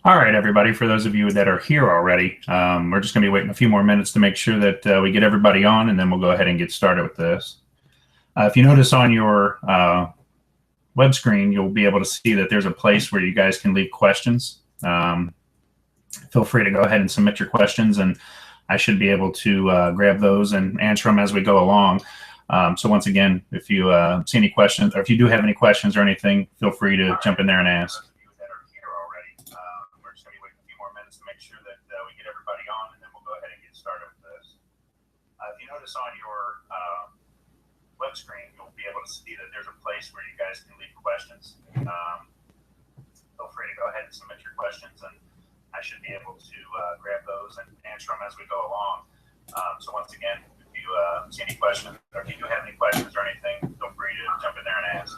All right, everybody, for those of you that are here already, we're just going to be waiting a few more minutes to make sure that we get everybody on, and then we'll go ahead and get started with this. If you notice on your web screen, you'll be able to see that there's a place where you guys can leave questions. Feel free to go ahead and submit your questions, and I should be able to grab those and answer them as we go along. So once again, if you see any questions, or if you do have any questions or anything, feel free to jump in there and ask. On your web screen, you'll be able to see that there's a place where you guys can leave questions. Feel free to go ahead and submit your questions, and I should be able to grab those and answer them as we go along. So once again, if you see any questions, or if you do have any questions or anything, feel free to jump in there and ask.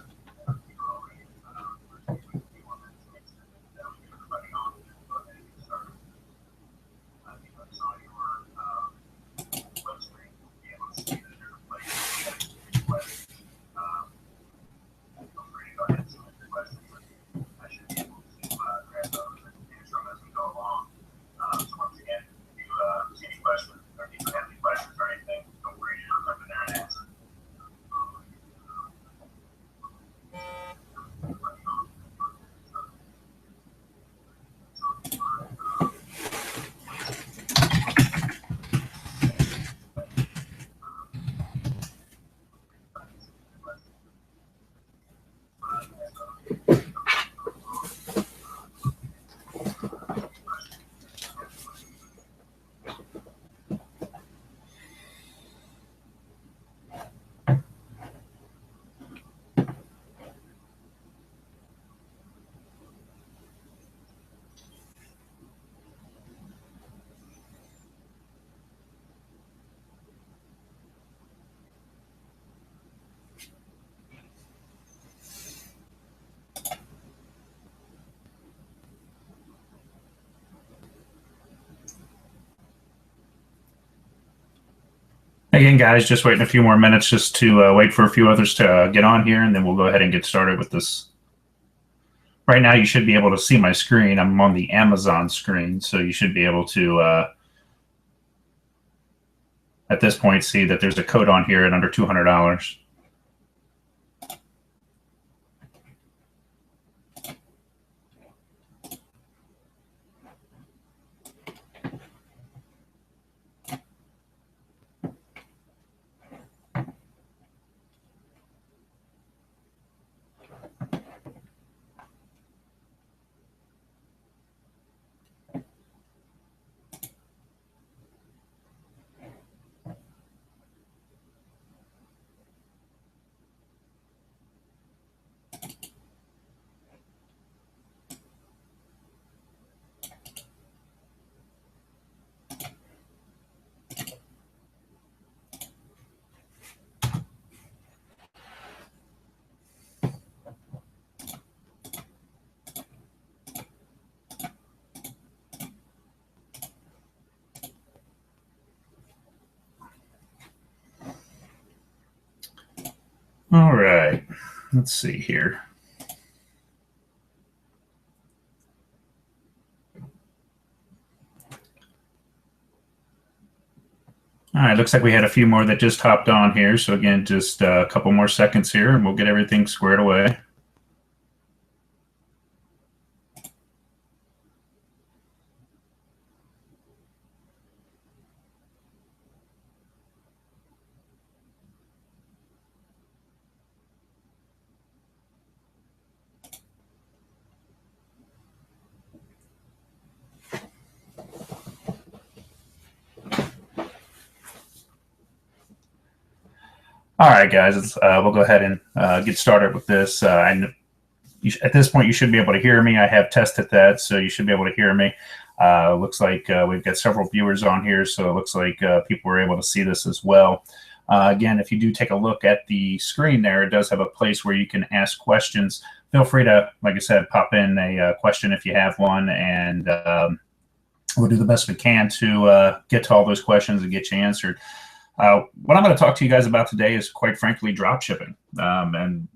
Again, guys, just waiting a few more minutes just to wait for a few others to get on here, and then we'll go ahead and get started with this. Right now, you should be able to see my screen. I'm on the Amazon screen, so you should be able to, at this point, see that there's a code on here at under $200. All right, let's see here. All right, looks like we had a few more that just hopped on here. So again, just a couple more seconds here, and we'll get everything squared away. All right, guys, we'll go ahead and get started with this. At this point, you should be able to hear me. I have tested that, so you should be able to hear me. Looks like we've got several viewers on here, so it looks like people were able to see this as well. Again, if you do take a look at the screen there, it does have a place where you can ask questions. Feel free to, like I said, pop in a question if you have one, and we'll do the best we can to get to all those questions and get you answered. What I'm going to talk to you guys about today is, quite frankly, drop shipping. And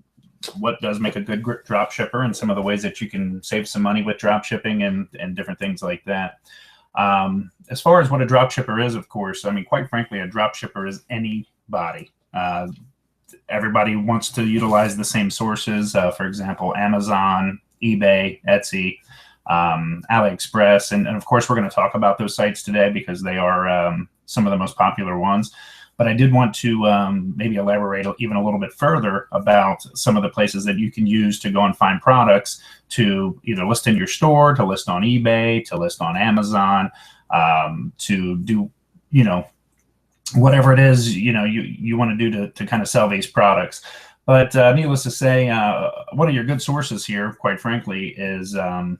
what does make a good drop shipper and some of the ways that you can save some money with drop shipping and different things like that. As far as what a drop shipper is, of course, I mean, quite frankly, a drop shipper is anybody. Everybody wants to utilize the same sources. For example, Amazon, eBay, Etsy, AliExpress, and of course, we're going to talk about those sites today because they are some of the most popular ones. But I did want to maybe elaborate even a little bit further about some of the places that you can use to go and find products to either list in your store, to list on eBay, to list on Amazon, to do, whatever it is, you want to do to kind of sell these products. But needless to say, one of your good sources here, quite frankly, is Amazon.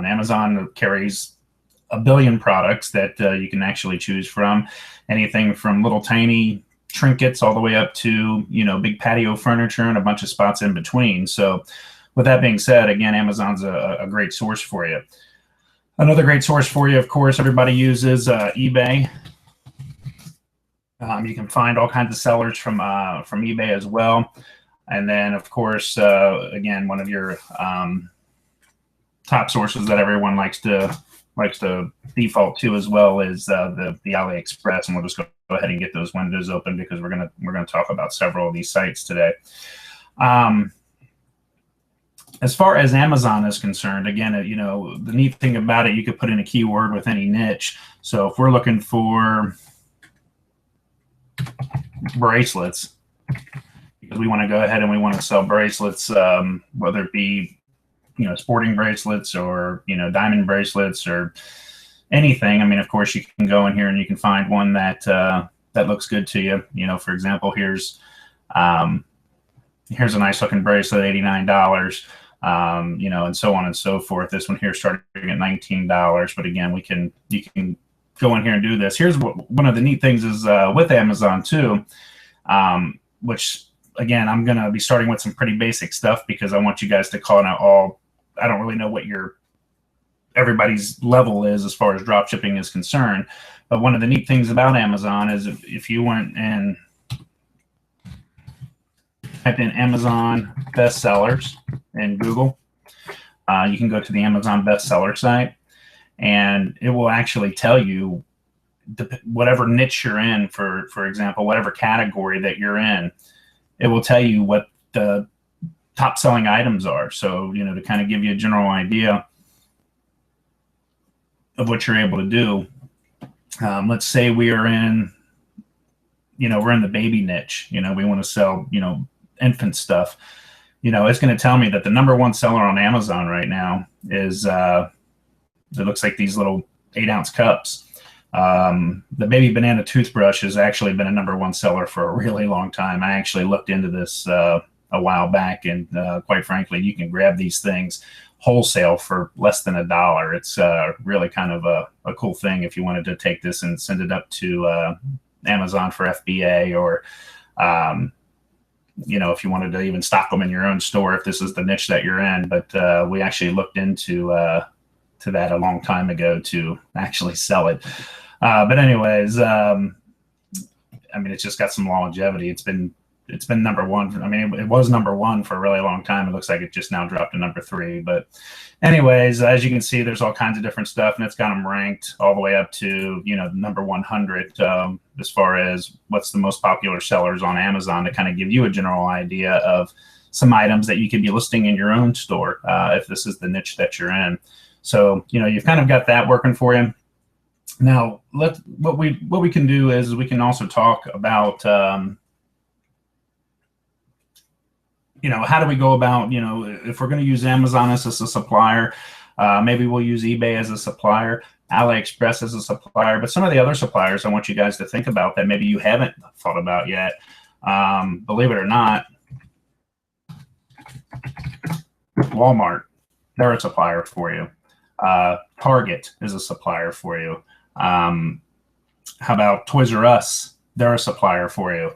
Amazon carries a billion products that you can actually choose from, anything from little tiny trinkets all the way up to, big patio furniture and a bunch of spots in between. So with that being said, again, Amazon's a great source for you. Another great source for you, of course, everybody uses eBay. You can find all kinds of sellers from eBay as well. And then, of course, again, one of your top sources that everyone likes to default to as well is the AliExpress, and we'll just go ahead and get those windows open because we're gonna talk about several of these sites today. As far as Amazon is concerned, again, the neat thing about it, you could put in a keyword with any niche. So if we're looking for bracelets, because we want to go ahead and we want to sell bracelets, whether it be sporting bracelets or diamond bracelets or anything. I mean, of course, you can go in here and you can find one that looks good to you. For example, here's a nice looking bracelet, $89. And so on and so forth. This one here starting at $19, but again, you can go in here and do this. Here's one of the neat things is with Amazon too, which again, I'm going to be starting with some pretty basic stuff because I want you guys to call out all. I don't really know what everybody's level is as far as drop shipping is concerned, but one of the neat things about Amazon is if you went and typed in Amazon bestsellers in Google, you can go to the Amazon bestseller site and it will actually tell you whatever niche you're in, for example, whatever category that you're in, it will tell you what the top selling items are. So, to kind of give you a general idea of what you're able to do. Let's say we are in, we're in the baby niche, we want to sell, infant stuff. It's going to tell me that the number one seller on Amazon right now is, it looks like these little 8-ounce cups. The baby banana toothbrush has actually been a number one seller for a really long time. I actually looked into this a while back, and quite frankly, you can grab these things wholesale for less than $1. It's really kind of a cool thing if you wanted to take this and send it up to Amazon for FBA, or if you wanted to even stock them in your own store, if this is the niche that you're in. But we actually looked into to that a long time ago to actually sell it. But anyways, it's just got some longevity. It's been number one. It was number one for a really long time. It looks like it just now dropped to number 3. But anyways, as you can see, there's all kinds of different stuff, and it's got them ranked all the way up to, number 100 as far as what's the most popular sellers on Amazon, to kind of give you a general idea of some items that you could be listing in your own store if this is the niche that you're in. So, you've kind of got that working for you. Now, what we can do is we can also talk about, how do we go about, if we're going to use Amazon as a supplier, maybe we'll use eBay as a supplier, AliExpress as a supplier, but some of the other suppliers I want you guys to think about that maybe you haven't thought about yet. Believe it or not, Walmart, they're a supplier for you. Target is a supplier for you. How about Toys R Us? They're a supplier for you.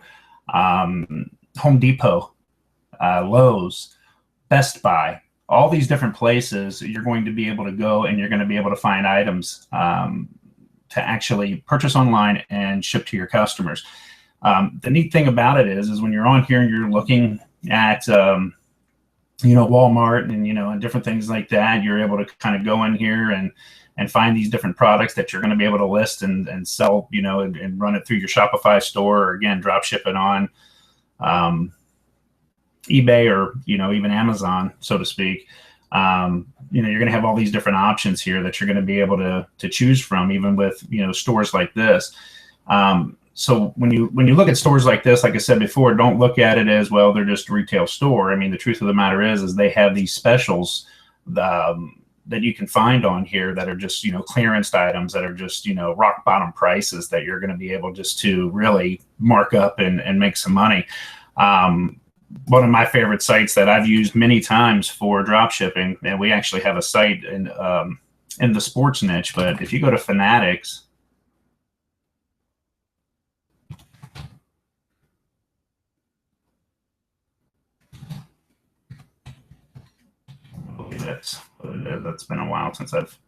Home Depot, Lowe's, Best Buy, all these different places you're going to be able to go, and you're going to be able to find items to actually purchase online and ship to your customers. The neat thing about it is when you're on here and you're looking at, Walmart and different things like that, you're able to kind of go in here and find these different products that you're going to be able to list and sell, and run it through your Shopify store, or again, drop ship it on eBay, or, even Amazon, so to speak. You're going to have all these different options here that you're going to be able to choose from, even with, stores like this. So when you look at stores like this, like I said before, don't look at it as, well, they're just a retail store. I mean, the truth of the matter is they have these specials that you can find on here that are just, clearance items that are just, rock bottom prices that you're going to be able just to really mark up and make some money. One of my favorite sites that I've used many times for drop shipping, and we actually have a site in the sports niche, but if you go to Fanatics, that's been a while since I've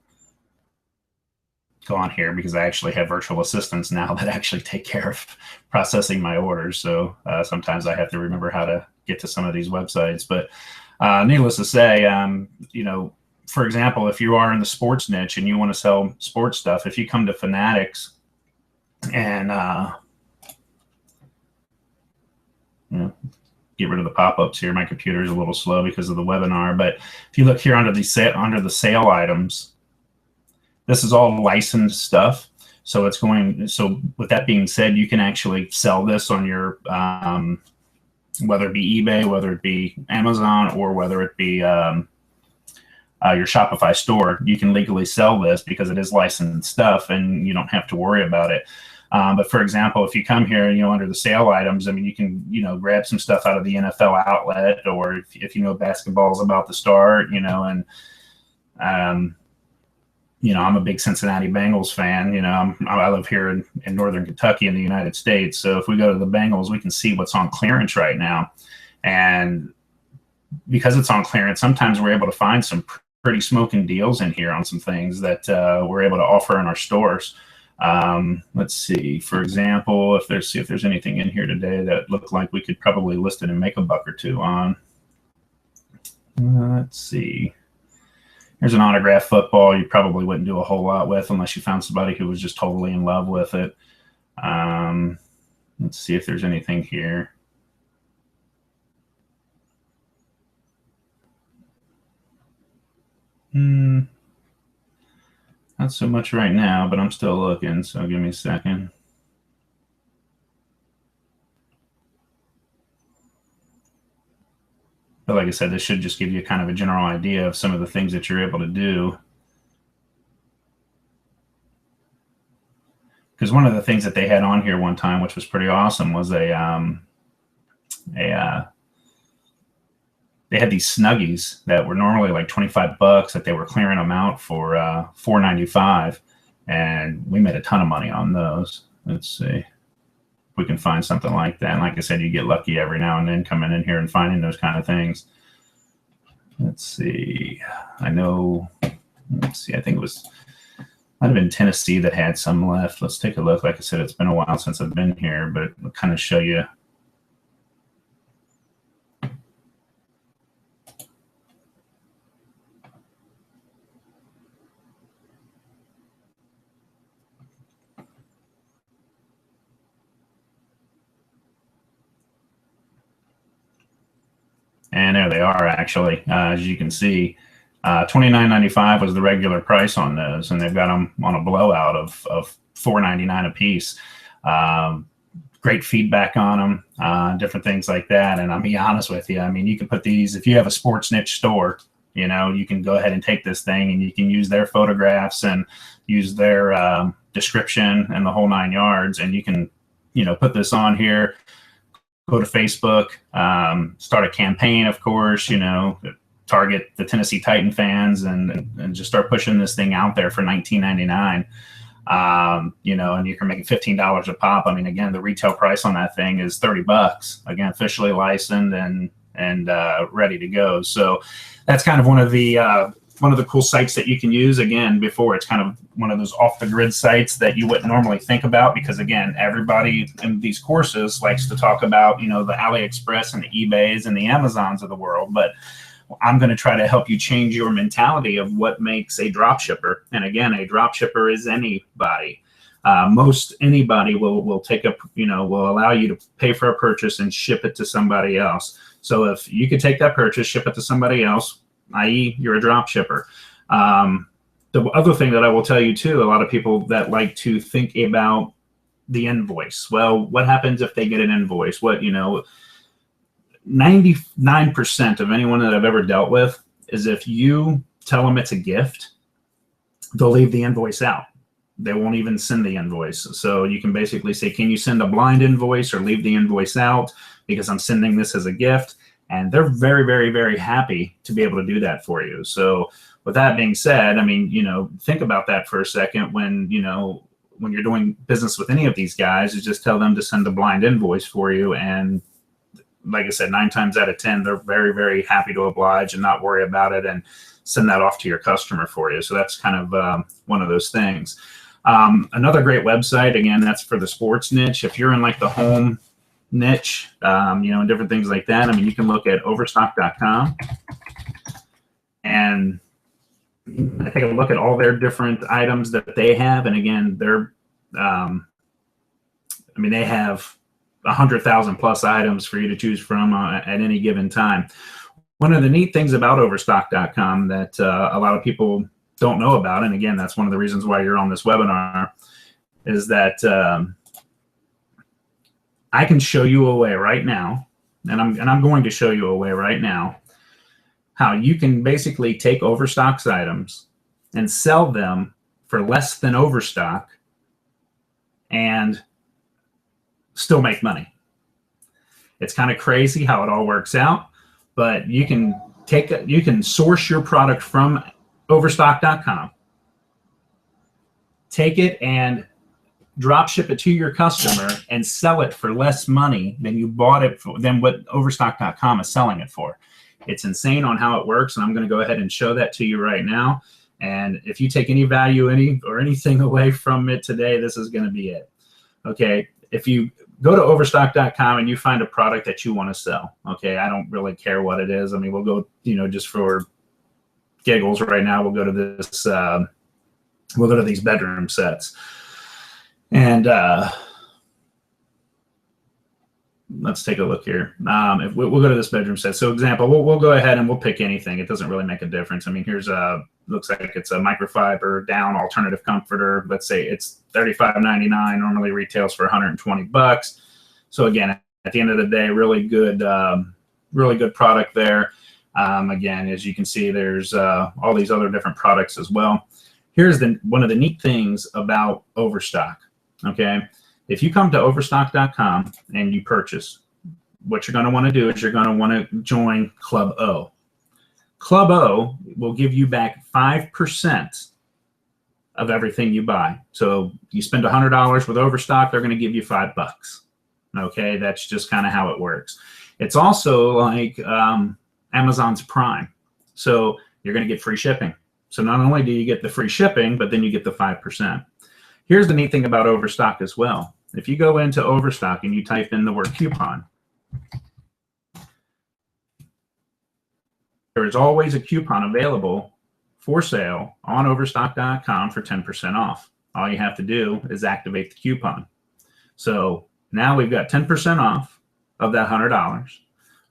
gone here, because I actually have virtual assistants now that actually take care of processing my orders. So sometimes I have to remember how to get to some of these websites. But needless to say, for example, if you are in the sports niche and you want to sell sports stuff, if you come to Fanatics and get rid of the pop-ups here. My computer is a little slow because of the webinar, but if you look here under the sale items, this is all licensed stuff. So with that being said, you can actually sell this on your, whether it be eBay, whether it be Amazon, or whether it be your Shopify store. You can legally sell this because it is licensed stuff and you don't have to worry about it. But for example, if you come here, under the sale items, I mean, you can, grab some stuff out of the NFL outlet, or if basketball is about to start, and, I'm a big Cincinnati Bengals fan. I live here in Northern Kentucky in the United States. So if we go to the Bengals, we can see what's on clearance right now. And because it's on clearance, sometimes we're able to find some pretty smoking deals in here on some things that we're able to offer in our stores. Let's see, for example, if there's anything in here today that looked like we could probably list it and make a buck or two on. Let's see. Here's an autographed football you probably wouldn't do a whole lot with unless you found somebody who was just totally in love with it. Let's see if there's anything here. Not so much right now, but I'm still looking, so give me a second. But like I said, this should just give you kind of a general idea of some of the things that you're able to do. Because one of the things that they had on here one time, which was pretty awesome, was they had these Snuggies that were normally like $25 that they were clearing them out for $4.95, and we made a ton of money on those. Let's see if we can find something like that. And like I said, you get lucky every now and then coming in here and finding those kind of things. Let's see. Let's see. I think it might have been Tennessee that had some left. Let's take a look. Like I said, it's been a while since I've been here, but I'll kind of show you. And there they are, actually. As you can see, $29.95 was the regular price on those, and they've got them on a blowout of $4.99 a piece. Great feedback on them, different things like that. And I'll be honest with you, I mean, you can put these, if you have a sports niche store, you can go ahead and take this thing and you can use their photographs and use their description and the whole 9 yards, and you can, put this on here. Go to Facebook, start a campaign, of course, target the Tennessee Titan fans and just start pushing this thing out there for $19.99. And you can make $15 a pop. I mean, again, the retail price on that thing is $30. Again, officially licensed and ready to go. So that's kind of one of the one of the cool sites that you can use. Again, before, it's kind of one of those off the grid sites that you wouldn't normally think about, because again, everybody in these courses likes to talk about, the AliExpress and the eBays and the Amazons of the world. But I'm going to try to help you change your mentality of what makes a drop shipper. And again, a drop shipper is anybody. Most anybody will take a, will allow you to pay for a purchase and ship it to somebody else. So if you could take that purchase, ship it to somebody else, i.e. you're a drop shipper. The other thing that I will tell you too, a lot of people that like to think about the invoice. Well, what happens if they get an invoice? 99% of anyone that I've ever dealt with is, if you tell them it's a gift, they'll leave the invoice out. They won't even send the invoice. So you can basically say, can you send a blind invoice or leave the invoice out, because I'm sending this as a gift? And they're very, very, very happy to be able to do that for you. So with that being said, I mean, think about that for a second. When you're doing business with any of these guys, you just tell them to send a blind invoice for you. And like I said, 9 times out of 10, they're very, very happy to oblige and not worry about it and send that off to your customer for you. So that's kind of one of those things. Another great website, again, that's for the sports niche. If you're in like the home niche, and different things like that, I mean, you can look at overstock.com and take a look at all their different items that they have. And again, they're, they have 100,000 plus items for you to choose from at any given time. One of the neat things about overstock.com that a lot of people don't know about, and again, that's one of the reasons why you're on this webinar, is that I can show you a way right now, and I'm going to show you a way right now, how you can basically take Overstock's items and sell them for less than Overstock and still make money. It's kind of crazy how it all works out, but you can source your product from overstock.com, take it and drop ship it to your customer and sell it for less money than you bought it for, than what overstock.com is selling it for. It's insane on how it works, and I'm going to go ahead and show that to you right now. And if you take any value anything away from it today, this is going to be it. Okay, if you go to overstock.com and you find a product that you want to sell, okay, I don't really care what it is. I mean, we'll go, just for giggles right now, we'll go to this, we'll go to these bedroom sets. And let's take a look here. If we'll go to this bedroom set. So example, we'll go ahead and we'll pick anything. It doesn't really make a difference. I mean, here's looks like it's a microfiber down alternative comforter. Let's say it's $35.99. Normally retails for $120. So again, at the end of the day, really good product there. Again, as you can see, there's all these other different products as well. Here's one of the neat things about Overstock. Okay, if you come to overstock.com and you purchase, what you're going to want to do is you're going to want to join Club O. Club O will give you back 5% of everything you buy. So you spend $100 with Overstock, they're going to give you $5. Okay, that's just kind of how it works. It's also like Amazon's Prime. So you're going to get free shipping. So not only do you get the free shipping, but then you get the 5%. Here's the neat thing about Overstock as well. If you go into Overstock and you type in the word coupon, there is always a coupon available for sale on overstock.com for 10% off. All you have to do is activate the coupon. So now we've got 10% off of that $100.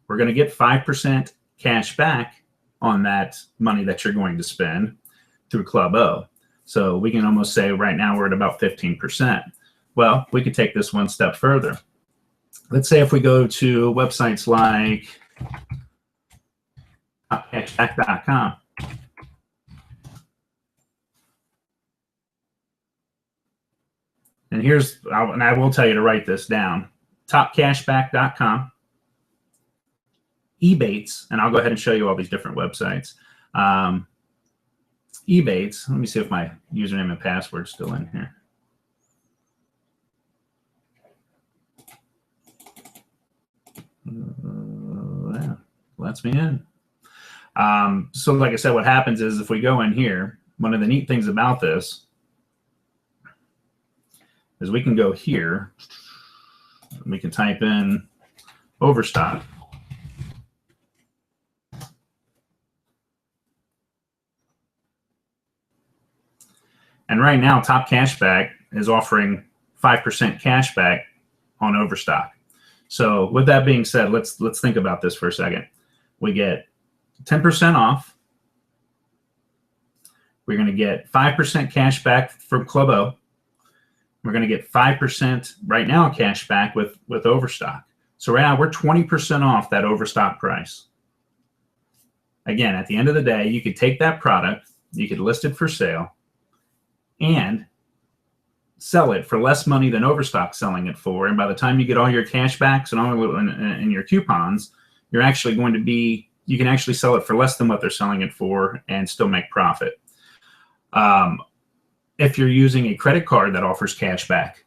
We're going to get 5% cash back on that money that you're going to spend through Club O. So we can almost say right now we're at about 15%. Well, we could take this one step further. Let's say if we go to websites like topcashback.com. And I will tell you to write this down, topcashback.com, Ebates, and I'll go ahead and show you all these different websites. Ebates, let me see if my username and password is still in here. Yeah, lets me in. So like I said, what happens is if we go in here, one of the neat things about this is we can go here, we can type in overstock. And right now, Top Cashback is offering 5% cash back on overstock. So with that being said, let's think about this for a second. We get 10% off. We're going to get 5% cash back from Club O. We're going to get 5% right now cash back with overstock. So right now we're 20% off that overstock price. Again, at the end of the day, you could take that product, you could list it for sale, and sell it for less money than overstock selling it for. And by the time you get all your cash backs and all and your coupons, you're actually going to be, you can actually sell it for less than what they're selling it for and still make profit. If you're using a credit card that offers cash back,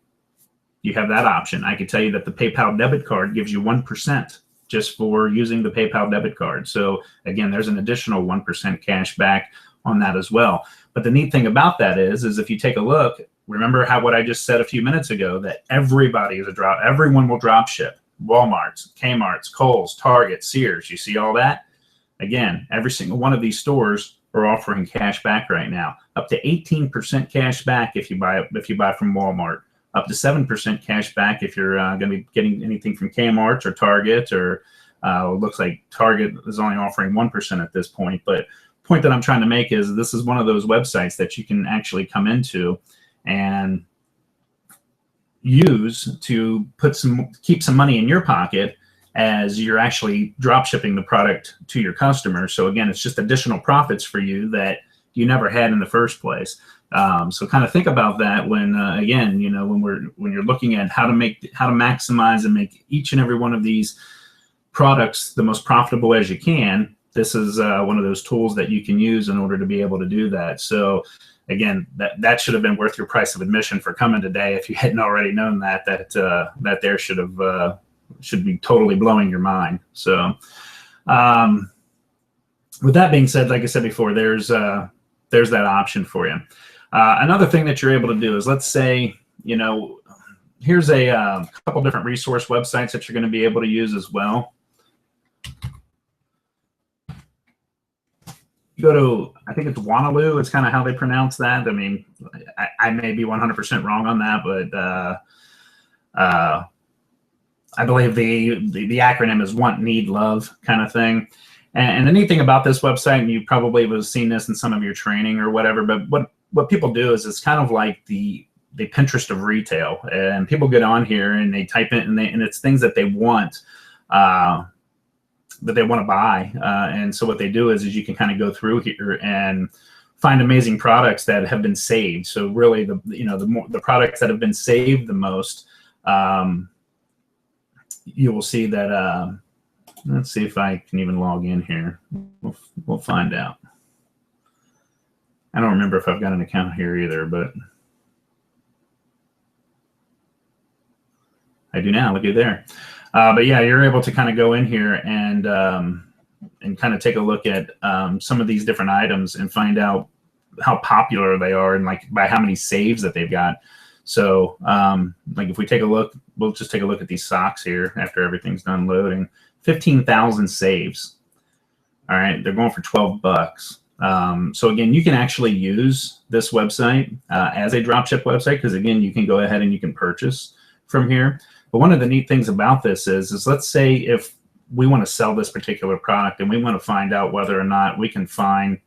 you have that option. I can tell you that the PayPal debit card gives you 1% just for using the PayPal debit card. So again, there's an additional 1% cash back on that as well. But the neat thing about that is if you take a look, remember what I just said a few minutes ago, that everybody is everyone will drop ship. Walmart's, Kmart's, Kohl's, Target, Sears, you see all that? Again, every single one of these stores are offering cash back right now, up to 18% cash back if you buy from Walmart, up to 7% cash back if you're going to be getting anything from Kmart or Target, or it looks like Target is only offering 1% at this point. But point that I'm trying to make is this is one of those websites that you can actually come into and use to keep some money in your pocket as you're actually drop shipping the product to your customers. So again, it's just additional profits for you that you never had in the first place. So kind of think about that when again, you know, when you're looking at how to maximize and make each and every one of these products the most profitable as you can. This is one of those tools that you can use in order to be able to do that. So again, that should have been worth your price of admission for coming today. If you hadn't already known that there should be totally blowing your mind. So with that being said, like I said before, there's that option for you. Another thing that you're able to do is, let's say, you know, here's a couple different resource websites that you're going to be able to use as well. You go to, I think it's Wanaloo. It's kind of how they pronounce that. I mean, I may be 100% wrong on that, but I believe the acronym is Want, Need, Love kind of thing. And the neat thing about this website, and you probably have seen this in some of your training or whatever, but what people do is it's kind of like the Pinterest of retail. And people get on here and they type in and it's things that they want. That they want to buy, and so what they do is you can kind of go through here and find amazing products that have been saved. So really, the products that have been saved the most, you will see that. Let's see if I can even log in here. We'll find out. I don't remember if I've got an account here either, but I do now. Look at there. But yeah, you're able to kind of go in here and kind of take a look at some of these different items and find out how popular they are and like by how many saves that they've got. So like if we take a look, we'll just take a look at these socks here after everything's done loading. 15,000 saves. All right, they're going for $12. So again, you can actually use this website as a dropship website because again, you can go ahead and you can purchase from here. But one of the neat things about this is let's say if we want to sell this particular product and we want to find out whether or not we can find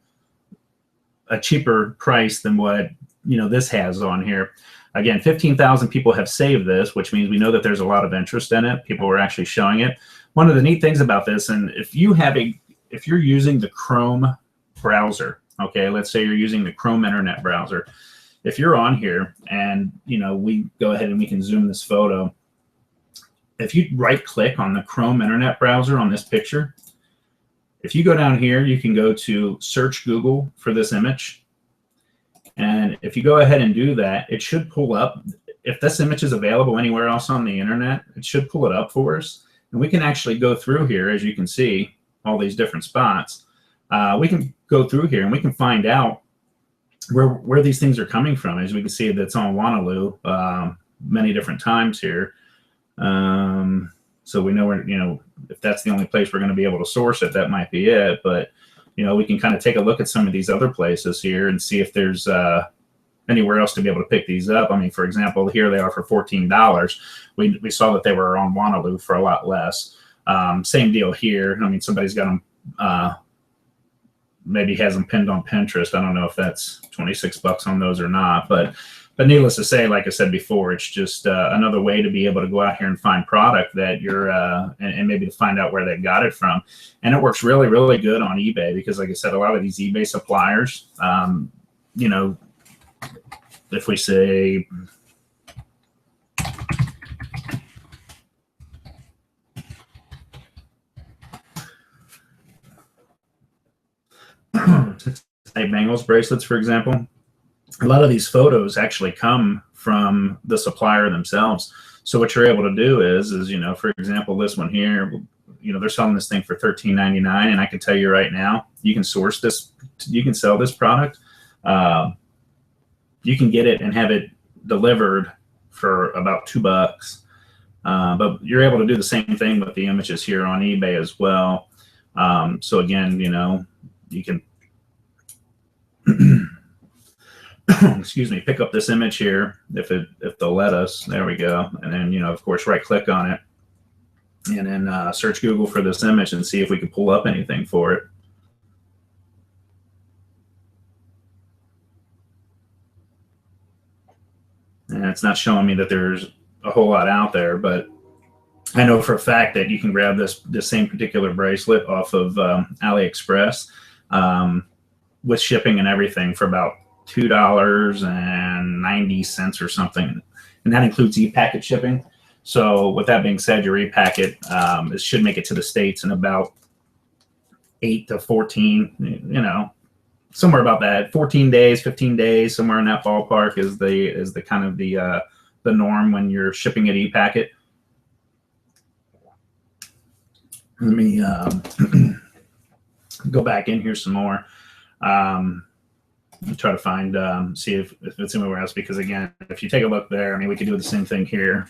a cheaper price than what this has on here. Again, 15,000 people have saved this, which means we know that there's a lot of interest in it. People are actually showing it. One of the neat things about this, and if you're using the Chrome browser, okay, let's say you're using the Chrome internet browser. If you're on here and we go ahead and we can zoom this photo. If you right click on the Chrome internet browser on this picture, if you go down here, you can go to search Google for this image. And if you go ahead and do that, it should pull up. If this image is available anywhere else on the internet, it should pull it up for us. And we can actually go through here, as you can see, all these different spots. we can go through here and we can find out where these things are coming from. As we can see, that's on Wanaloo many different times here. So we know where, if that's the only place we're going to be able to source it, that might be it. But, we can kind of take a look at some of these other places here and see if there's anywhere else to be able to pick these up. I mean, for example, here they are for $14. We saw that they were on Wanaloo for a lot less. Same deal here. I mean, somebody's got them, maybe has them pinned on Pinterest. I don't know if that's 26 bucks on those or not, but needless to say, like I said before, it's just another way to be able to go out here and find product that you're, and maybe to find out where they got it from. And it works really, really good on eBay because, like I said, a lot of these eBay suppliers, if we say, Bengals bracelets, for example, a lot of these photos actually come from the supplier themselves. So what you're able to do is, for example, this one here, they're selling this thing for $13.99, and I can tell you right now, you can source this, you can sell this product, you can get it and have it delivered for about $2. But you're able to do the same thing with the images here on eBay as well. So again, you can excuse me, pick up this image here if they'll let us. There we go. And then, of course, right click on it and then search Google for this image and see if we can pull up anything for it. And it's not showing me that there's a whole lot out there, but I know for a fact that you can grab this same particular bracelet off of AliExpress with shipping and everything for about $2.90 or something, and that includes e-packet shipping. So with that being said, your e-packet it should make it to the States in about 8 to 14, somewhere about that, 14 days, 15 days, somewhere in that ballpark is the kind of the norm when you're shipping it e-packet. Let me go back in here some more. Try to find, see if it's anywhere else, because again, if you take a look there, I mean, we could do the same thing here.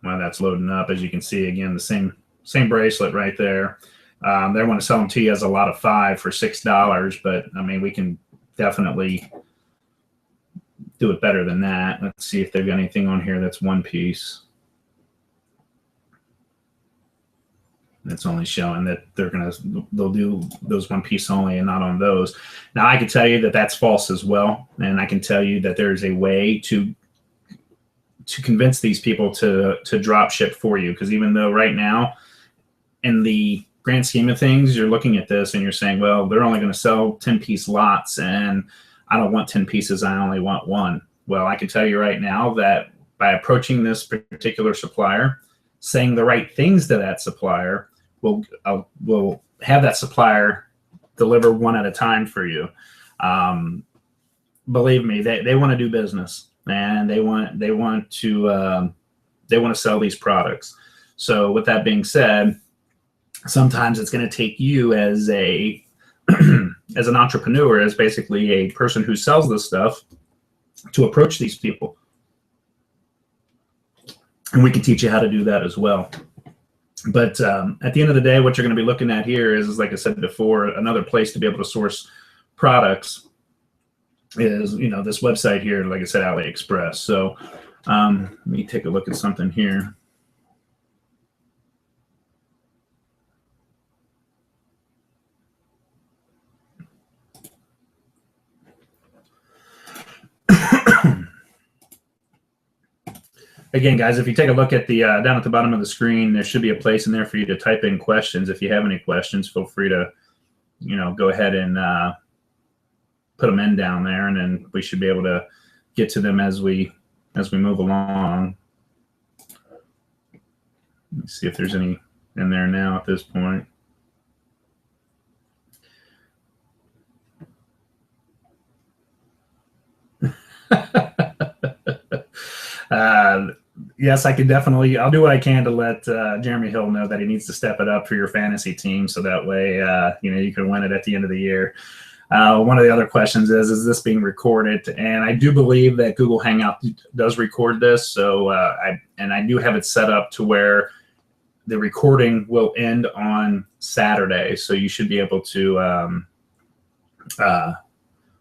While that's loading up, as you can see, again, the same bracelet right there. They want to sell them to you as a lot of 5 for $6, but I mean, we can definitely do it better than that. Let's see if they've got anything on here that's one piece. It's only showing that they'll do those one piece only and not on those. Now I can tell you that that's false as well, and I can tell you that there's a way to convince these people to drop ship for you, because even though right now, in the grand scheme of things, you're looking at this and you're saying, well, they're only going to sell 10-piece lots, and I don't want 10 pieces, I only want one. Well, I can tell you right now that by approaching this particular supplier, saying the right things to that supplier, will have that supplier deliver one at a time for you. Believe me, they want to do business, and they want to sell these products. So with that being said, sometimes it's going to take you as a as an entrepreneur, as basically a person who sells this stuff, to approach these people. And we can teach you how to do that as well. But at the end of the day, what you're going to be looking at here is, like I said before, another place to be able to source products is, this website here, like I said, AliExpress. So let me take a look at something here. Again, guys, if you take a look at the down at the bottom of the screen, there should be a place in there for you to type in questions. If you have any questions, feel free to, go ahead and put them in down there, and then we should be able to get to them as we move along. Let's see if there's any in there now at this point. Yes, I can definitely. I'll do what I can to let Jeremy Hill know that he needs to step it up for your fantasy team, so that way you can win it at the end of the year. One of the other questions is this being recorded? And I do believe that Google Hangout does record this, so I do have it set up to where the recording will end on Saturday, so you should be able to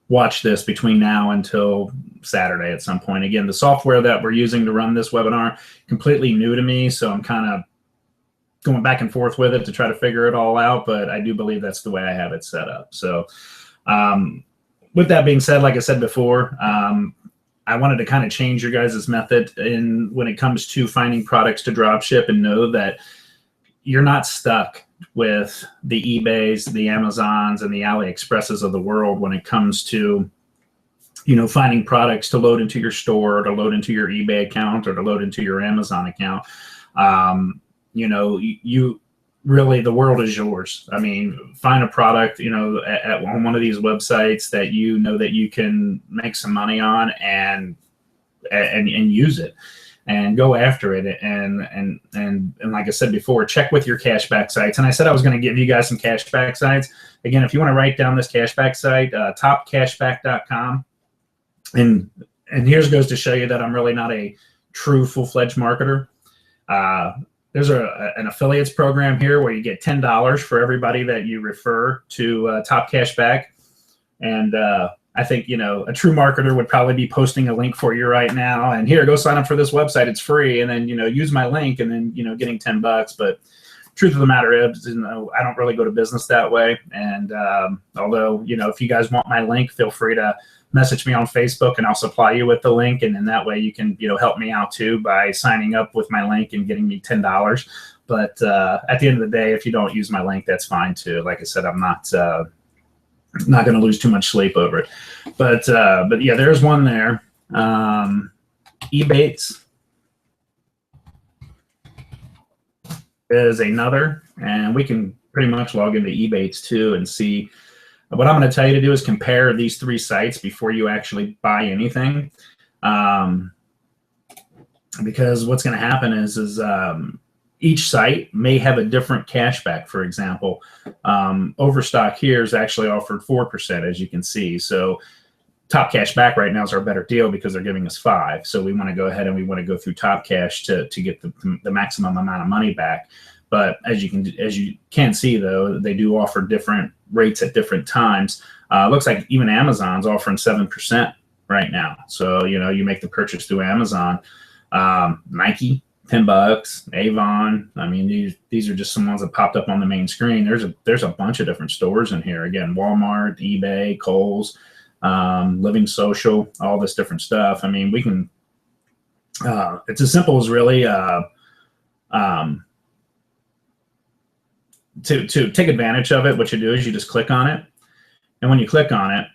watch this between now until Saturday at some point. Again, the software that we're using to run this webinar, completely new to me, so I'm kind of going back and forth with it to try to figure it all out, but I do believe that's the way I have it set up. So with that being said, like I said before, I wanted to kind of change your guys' method when it comes to finding products to drop ship, and know that you're not stuck with the eBays, the Amazons, and the AliExpresses of the world when it comes to finding products to load into your store, or to load into your eBay account, or to load into your Amazon account. You really, the world is yours. I mean, find a product, on one of these websites that that you can make some money on, and use it, and go after it. And like I said before, check with your cashback sites. And I said I was going to give you guys some cashback sites. Again, if you want to write down this cashback site, topcashback.com. And here's goes to show you that I'm really not a true full-fledged marketer. There's an affiliates program here where you get $10 for everybody that you refer to Top Cashback. And I think, a true marketer would probably be posting a link for you right now. And here, go sign up for this website. It's free. And then, use my link, and then, getting $10. But truth of the matter is, I don't really go to business that way. And although, if you guys want my link, feel free to message me on Facebook, and I'll supply you with the link. And then that way you can, help me out too by signing up with my link and getting me $10. But at the end of the day, if you don't use my link, that's fine too. Like I said, I'm not going to lose too much sleep over it. But yeah, there's one there. Ebates is another, and we can pretty much log into Ebates too and see. What I'm going to tell you to do is compare these three sites before you actually buy anything, because what's going to happen is each site may have a different cashback. For example, Overstock here is actually offered 4%, as you can see. So Top Cashback right now is our better deal because they're giving us 5%. So we want to go ahead and we want to go through Top Cash to get the maximum amount of money back. But as you can see, though, they do offer different rates at different times. Looks like even Amazon's offering 7% right now. So you make the purchase through Amazon. Nike, $10. Avon. I mean, these are just some ones that popped up on the main screen. There's a bunch of different stores in here. Again, Walmart, eBay, Kohl's, Living Social, all this different stuff. I mean, we can. It's as simple as really. To take advantage of it, what you do is you just click on it, and when you click on it,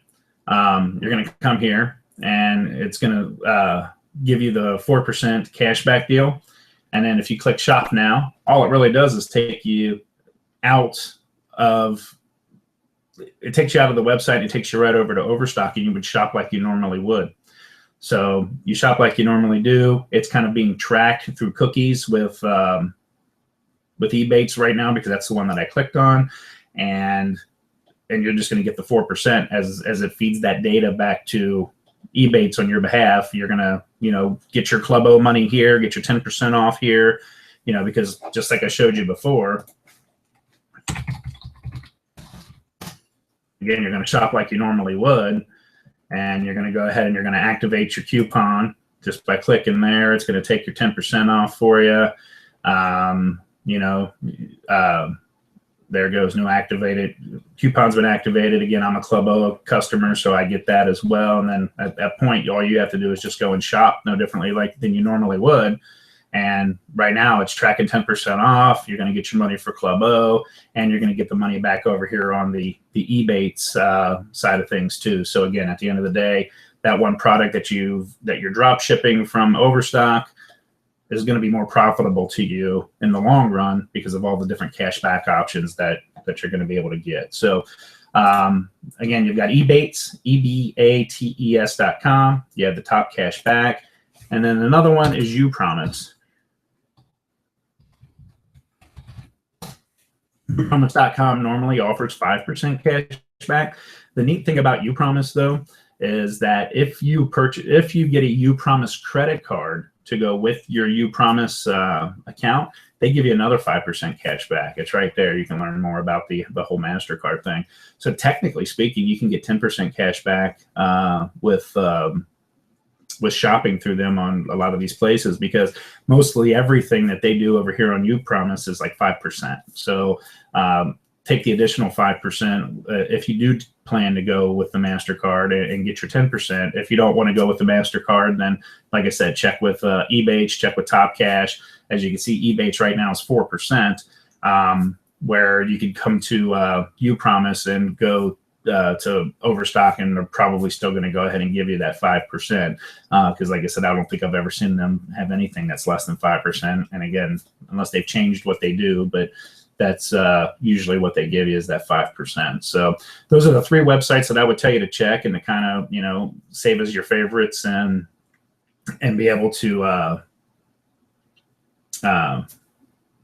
you're going to come here, and it's going to give you the 4% cashback deal. And then if you click Shop Now, all it really does is take you out of the website, and it takes you right over to Overstock, and you would shop like you normally would. So you shop like you normally do. It's kind of being tracked through cookies with Ebates right now, because that's the one that I clicked on, and you're just going to get the 4% as it feeds that data back to Ebates on your behalf. You're going to get your Club O money here, get your 10% off here, because just like I showed you before, again, you're going to shop like you normally would, and you're going to go ahead and you're going to activate your coupon just by clicking there. It's going to take your 10% off for you. There goes new activated. Coupon's been activated. Again, I'm a Club O customer, so I get that as well. And then at that point, all you have to do is just go and shop no differently than you normally would. And right now it's tracking 10% off. You're going to get your money for Club O, and you're going to get the money back over here on the Ebates side of things too. So again, at the end of the day, that one product that you're drop shipping from Overstock, is going to be more profitable to you in the long run because of all the different cashback options that you're going to be able to get. So again, you've got Ebates, EBATES.com. You have the top cash back. And then another one is Upromise. Upromise.com normally offers 5% cash back. The neat thing about Upromise, though, is that if you get a Upromise credit card to go with your Upromise account, they give you another 5% cash back. It's right there. You can learn more about the whole MasterCard thing. So technically speaking, you can get 10% cash back with shopping through them on a lot of these places, because mostly everything that they do over here on Upromise is like 5%. So take the additional 5% if you do plan to go with the MasterCard and get your 10%. If you don't want to go with the MasterCard, then like I said, check with Ebates, check with Top Cash. As you can see, Ebates right now is 4%, where you could come to Upromise and go to Overstock, and they're probably still going to go ahead and give you that 5%. Because like I said, I don't think I've ever seen them have anything that's less than 5%. And again, unless they've changed what they do, but that's usually what they give you is that 5%. So those are the three websites that I would tell you to check and to kind of, save as your favorites and be able to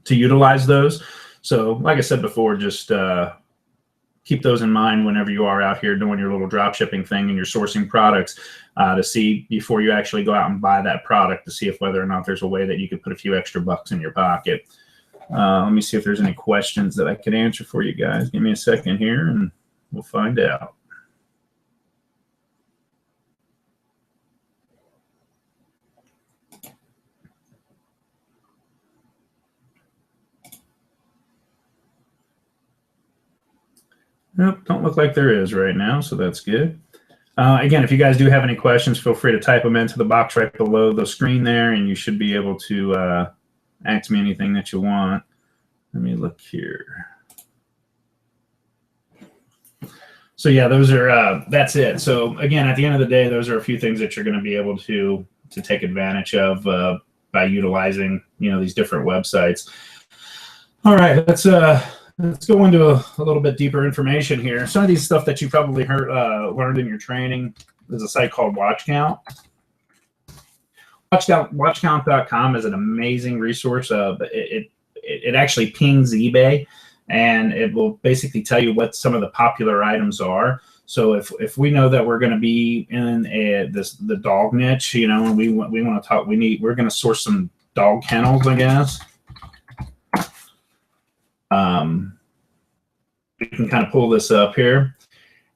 utilize those. So like I said before, just keep those in mind whenever you are out here doing your little drop shipping thing and you're sourcing products to see before you actually go out and buy that product, to see if whether or not there's a way that you could put a few extra bucks in your pocket. Let me see if there's any questions that I could answer for you guys. Give me a second here and we'll find out. Nope, don't look like there is right now, so that's good. Again, if you guys do have any questions, feel free to type them into the box right below the screen there, and you should be able to ask me anything that you want. Let me look here. So yeah, those are that's it. So again, at the end of the day, those are a few things that you're going to be able to take advantage of by utilizing these different websites. All right, let's go into a little bit deeper information here. Some of these stuff that you probably learned in your training. There's a site called WatchCount. Watchcount.com is an amazing resource. It actually pings eBay, and it will basically tell you what some of the popular items are. So if we know that we're going to be in the dog niche, and we want to talk, we're going to source some dog kennels, I guess. You can kind of pull this up here.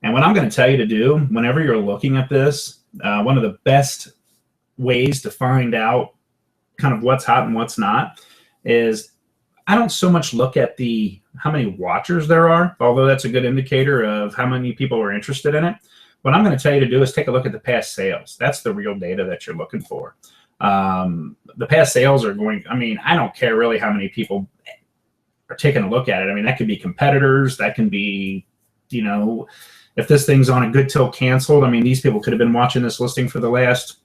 And what I'm going to tell you to do whenever you're looking at this, one of the best ways to find out kind of what's hot and what's not is I don't so much look at how many watchers there are, although that's a good indicator of how many people are interested in it. What I'm going to tell you to do is take a look at the past sales. That's the real data that you're looking for. The past sales are I don't care really how many people are taking a look at it. I mean, that could be competitors. That can be, if this thing's on a good till canceled. I mean, these people could have been watching this listing for the last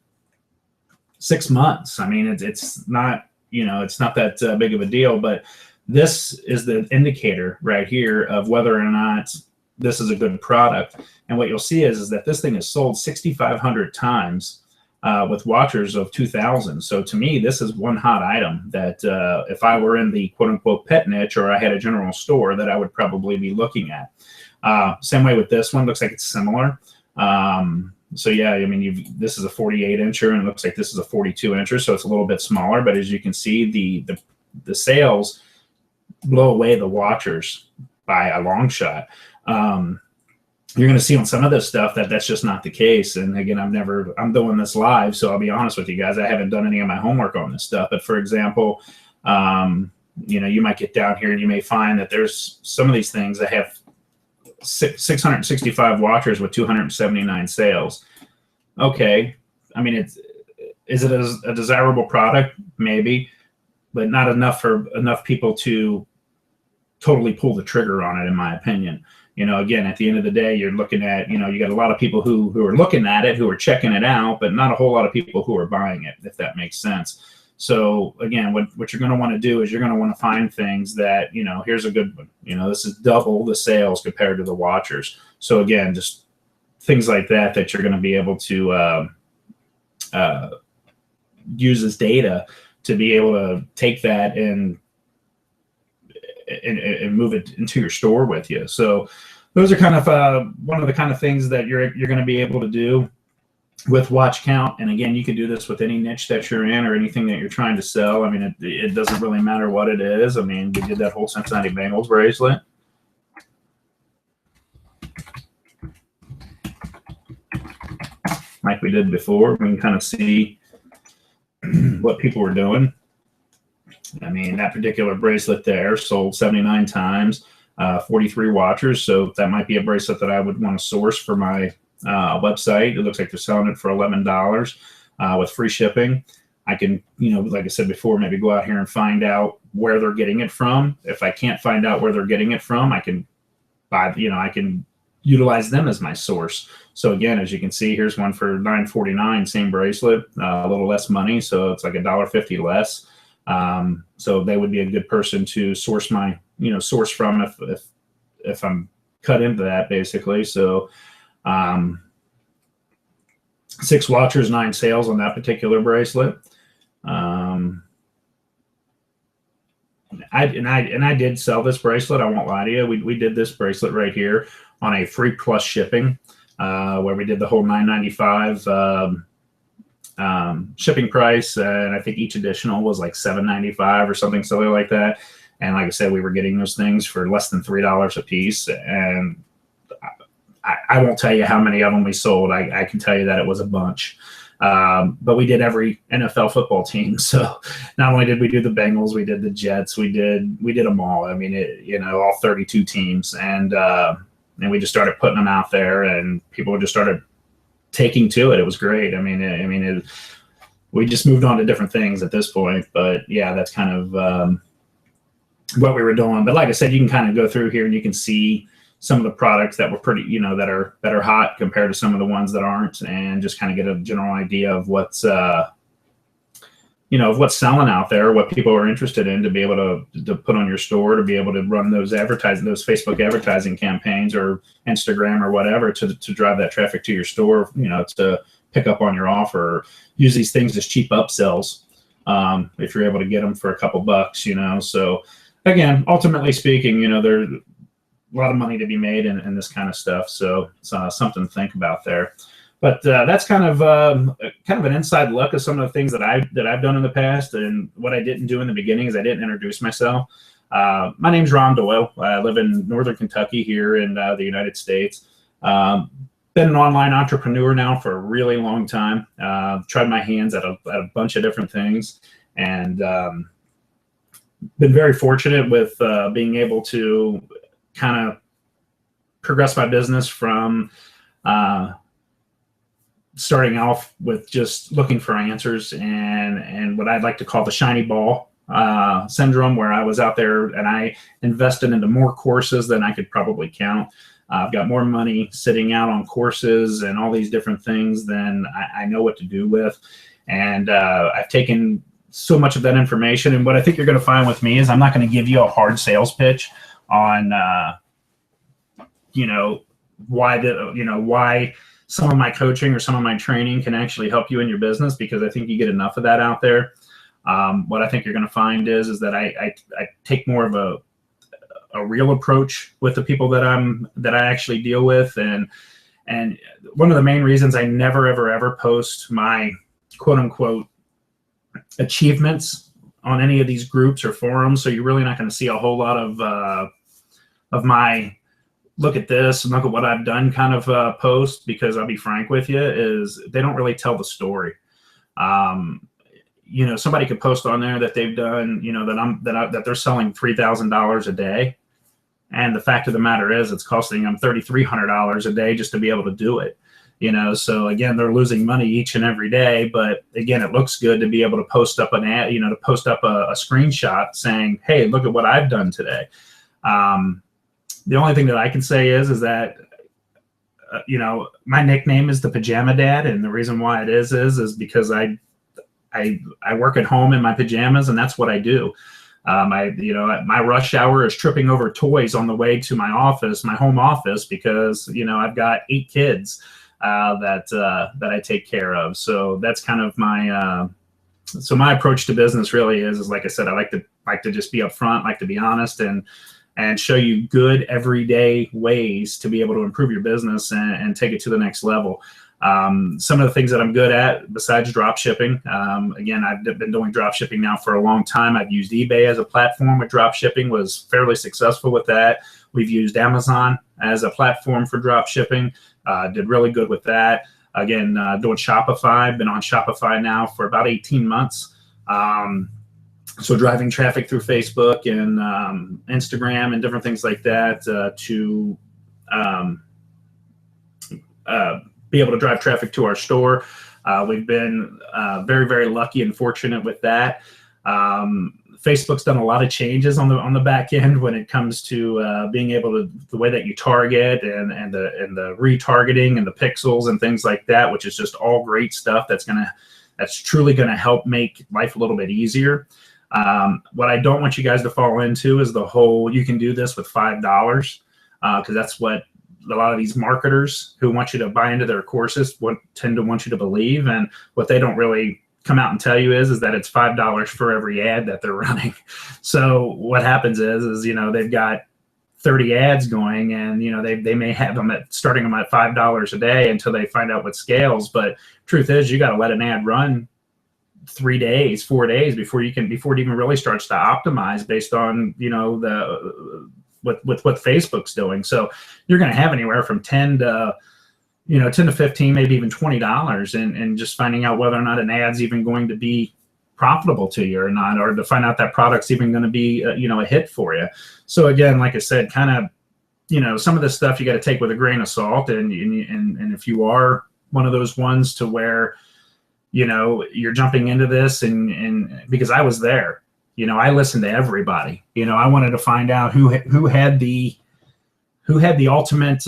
6 months. I mean, it's not, it's not that big of a deal, but this is the indicator right here of whether or not this is a good product. And what you'll see is that this thing is sold 6,500 times with watchers of 2,000. So to me, this is one hot item that if I were in the quote unquote pet niche, or I had a general store, that I would probably be looking at. Same way with this one, looks like it's similar. So yeah, I mean, this is a 48-incher, and it looks like this is a 42-incher, so it's a little bit smaller. But as you can see, the sales blow away the watchers by a long shot. You're going to see on some of this stuff that's just not the case. And again, I'm doing this live, so I'll be honest with you guys, I haven't done any of my homework on this stuff. But for example, you might get down here and you may find that there's some of these things that have 665 watchers with 279 sales. Okay. I mean, is it a desirable product? Maybe, but not enough for enough people to totally pull the trigger on it, in my opinion. Again, at the end of the day, you're looking at, you got a lot of people who are looking at it, who are checking it out, but not a whole lot of people who are buying it, if that makes sense. So again, what you're going to want to do is you're going to want to find things that, here's a good one. This is double the sales compared to the watchers. So again, just things like that you're going to be able to use as data to be able to take that and move it into your store with you. So those are kind of one of the kind of things that you're going to be able to do with watch count. And again, you can do this with any niche that you're in or anything that you're trying to sell. I mean, it doesn't really matter what it is. I mean, we did that whole Cincinnati Bengals bracelet. Like we did before, we can kind of see what people were doing. I mean, that particular bracelet there sold 79 times, 43 watchers. So that might be a bracelet that I would want to source for my website. It looks like they're selling it for $11 with free shipping. I can, like I said before, maybe go out here and find out where they're getting it from. If I can't find out where they're getting it from, I can buy, I can utilize them as my source. So again, as you can see, here's one for $9.49, same bracelet, a little less money. So it's like $1.50 less. So they would be a good person to source my, source from if I'm cut into that basically. So 6 watchers, 9 sales on that particular bracelet. I did sell this bracelet. I won't lie to you. We did this bracelet right here on a free plus shipping, where we did the whole $9.95 shipping price, and I think each additional was like $7.95 or something silly like that. And like I said, we were getting those things for less than $3 a piece, and I won't tell you how many of them we sold. I can tell you that it was a bunch. But we did every NFL football team. So not only did we do the Bengals, we did the Jets, we did them all. I mean, all 32 teams, and we just started putting them out there, and people just started taking to it. It was great. We just moved on to different things at this point. But yeah, that's kind of what we were doing. But like I said, you can kind of go through here and you can see some of the products that were pretty, that are hot compared to some of the ones that aren't, and just kind of get a general idea of what's, of what's selling out there, what people are interested in, to be able to put on your store, to be able to run those Facebook advertising campaigns or Instagram or whatever to drive that traffic to your store, to pick up on your offer, use these things as cheap upsells. If you're able to get them for a couple bucks, so again, ultimately speaking, there's a lot of money to be made in this kind of stuff. So it's something to think about there. But that's kind of an inside look of some of the things that I've done in the past. And what I didn't do in the beginning is I didn't introduce myself. My name's Ron Doyle. I live in Northern Kentucky here in the United States. Been an online entrepreneur now for a really long time. Tried my hands at a bunch of different things, and been very fortunate with being able to kind of progress my business from starting off with just looking for answers and what I'd like to call the shiny ball syndrome, where I was out there and I invested into more courses than I could probably count. I've got more money sitting out on courses and all these different things than I know what to do with. And I've taken so much of that information. And what I think you're going to find with me is I'm not going to give you a hard sales pitch on, why some of my coaching or some of my training can actually help you in your business, because I think you get enough of that out there. What I think you're going to find is that I take more of a real approach with the people that I actually deal with. And one of the main reasons I never, ever post my quote unquote achievements on any of these groups or forums. So you're really not going to see a whole lot of my look at this and look at what I've done kind of post, because I'll be frank with you, is they don't really tell the story. Somebody could post on there that they've done, that they're selling $3,000 a day. And the fact of the matter is it's costing them $3,300 a day just to be able to do it. So again, they're losing money each and every day, but again, it looks good to be able to post up an ad, to post up a screenshot saying, hey, look at what I've done today. The only thing that I can say is that, my nickname is the Pajama Dad. And the reason why it is because I I work at home in my pajamas, and that's what I do. My rush hour is tripping over toys on the way to my office, my home office, because I've got 8 kids that I take care of. So that's kind of my approach to business really is like I said, I like to just be upfront, like to be honest, and show you good everyday ways to be able to improve your business and take it to the next level. Some of the things that I'm good at besides drop shipping, again, I've been doing drop shipping now for a long time. I've used eBay as a platform with drop shipping, was fairly successful with that. We've used Amazon as a platform for drop shipping, did really good with that. Again, doing Shopify, been on Shopify now for about 18 months. So driving traffic through Facebook and Instagram and different things like that to be able to drive traffic to our store. We've been very, very lucky and fortunate with that. Facebook's done a lot of changes on the back end when it comes to being able to the way that you target and the retargeting and the pixels and things like that, which is just all great stuff that's truly gonna help make life a little bit easier. What I don't want you guys to fall into is the whole you can do this with $5, because that's what a lot of these marketers who want you to buy into their courses tend to want you to believe. And what they don't really come out and tell you is that it's $5 for every ad that they're running. So what happens is they've got 30 ads going, and they may have them starting them at $5 a day until they find out what scales. But truth is, you got to let an ad run 3 days, 4 days before it even really starts to optimize based on what Facebook's doing. So you're going to have anywhere from 10 to 15, maybe even $20, and just finding out whether or not an ad's even going to be profitable to you or not, or to find out that product's even going to be a hit for you. So again, like I said, kind of some of this stuff you got to take with a grain of salt, and if you are one of those ones to where you're jumping into this, and because I was there. I listened to everybody. I wanted to find out who had the ultimate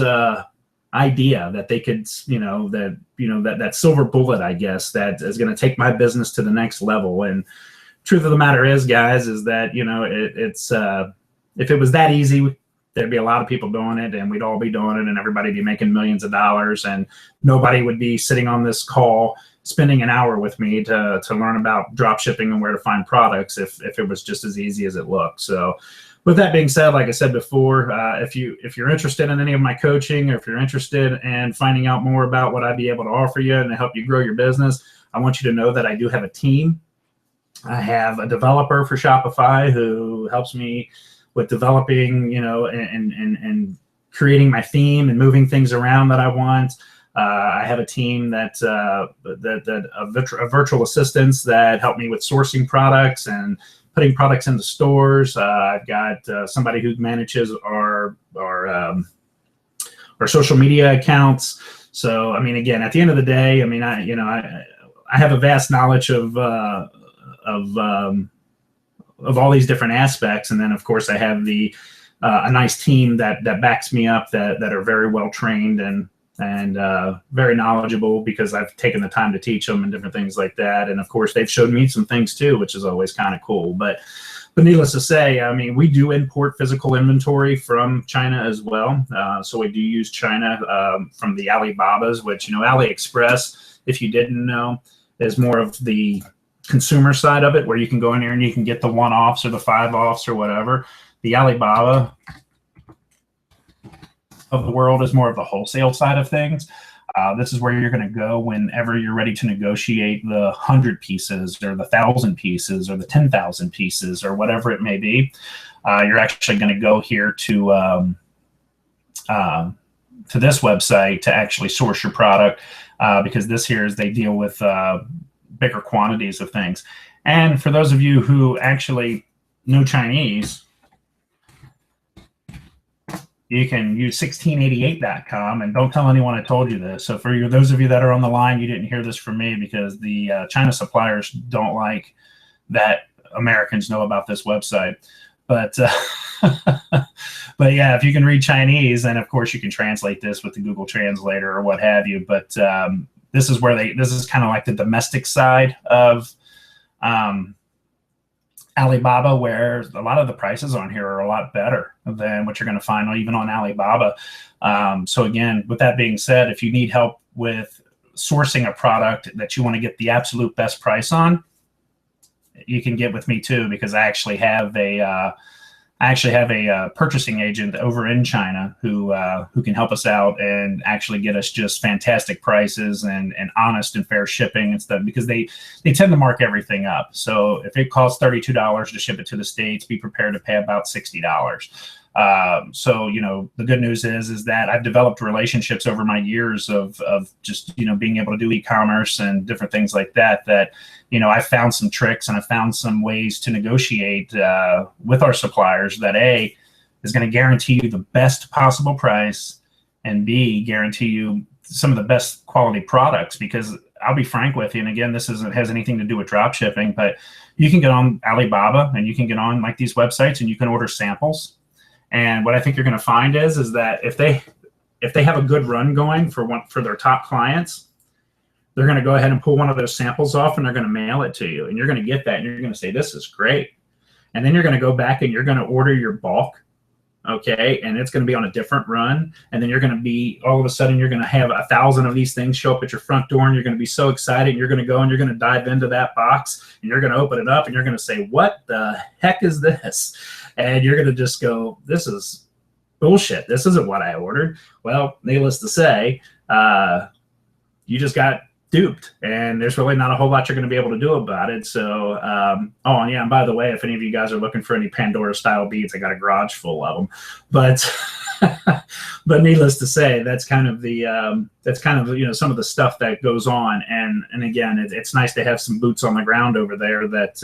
idea that they could, that silver bullet, I guess, that is going to take my business to the next level. And truth of the matter is, guys, is that it's if it was that easy, there'd be a lot of people doing it, and we'd all be doing it, and everybody'd be making millions of dollars, and nobody would be sitting on this call spending an hour with me to learn about drop shipping and where to find products if it was just as easy as it looked. So with that being said, like I said before, if you're interested in any of my coaching, or if you're interested in finding out more about what I'd be able to offer you and to help you grow your business, I want you to know that I do have a team. I have a developer for Shopify who helps me with developing, and creating my theme and moving things around that I want. I have a team that virtual assistants that help me with sourcing products and putting products into stores. I've got somebody who manages our social media accounts. So, again, at the end of the day, I have a vast knowledge of all these different aspects, and then of course I have a nice team that backs me up that are very well trained and very knowledgeable, because I've taken the time to teach them and different things like that. And of course, they've showed me some things too, which is always kind of cool. But needless to say, we do import physical inventory from China as well. So we do use China from the Alibabas, which, AliExpress, if you didn't know, is more of the consumer side of it, where you can go in there and you can get the 1-offs or the 5-offs or whatever. The Alibaba of the world is more of the wholesale side of things. This is where you're going to go whenever you're ready to negotiate the 100 pieces or the 1,000 pieces or the 10,000 pieces or whatever it may be. You're actually going to go here to this website to actually source your product, because this here is they deal with bigger quantities of things. And for those of you who actually know Chinese, you can use 1688.com, and don't tell anyone I told you this. So for those of you that are on the line, you didn't hear this from me, because the China suppliers don't like that Americans know about this website. But but yeah, if you can read Chinese, then of course you can translate this with the Google Translator or what have you. But this is kind of like the domestic side of Um, Alibaba, where a lot of the prices on here are a lot better than what you're going to find even on Alibaba. So again, with that being said, if you need help with sourcing a product that you want to get the absolute best price on, you can get with me too, because I actually have a purchasing agent over in China who can help us out and actually get us just fantastic prices and honest and fair shipping and stuff, because they tend to mark everything up. So if it costs $32 to ship it to the States, be prepared to pay about $60. So, the good news is that I've developed relationships over my years of just, being able to do e-commerce and different things like that, I found some tricks and I found some ways to negotiate with our suppliers that A, is going to guarantee you the best possible price, and B, guarantee you some of the best quality products. Because I'll be frank with you, and again, this has anything to do with drop shipping, but you can get on Alibaba and you can get on like these websites and you can order samples. And what I think you're going to find is that if they have a good run going for their top clients, they're going to go ahead and pull one of those samples off and they're going to mail it to you. And you're going to get that and you're going to say, this is great. And then you're going to go back and you're going to order your bulk. Okay. And it's going to be on a different run. And then you're going to be, all of a sudden, you're going to have 1,000 of these things show up at your front door and you're going to be so excited. And you're going to go and you're going to dive into that box and you're going to open it up and you're going to say, what the heck is this? And you're going to just go, this is bullshit. This isn't what I ordered. Well, needless to say, you just got duped, and there's really not a whole lot you're going to be able to do about it. So, oh yeah, and by the way, if any of you guys are looking for any Pandora style beads, I got a garage full of them. But, but needless to say, that's kind of some of the stuff that goes on. And again, it's nice to have some boots on the ground over there that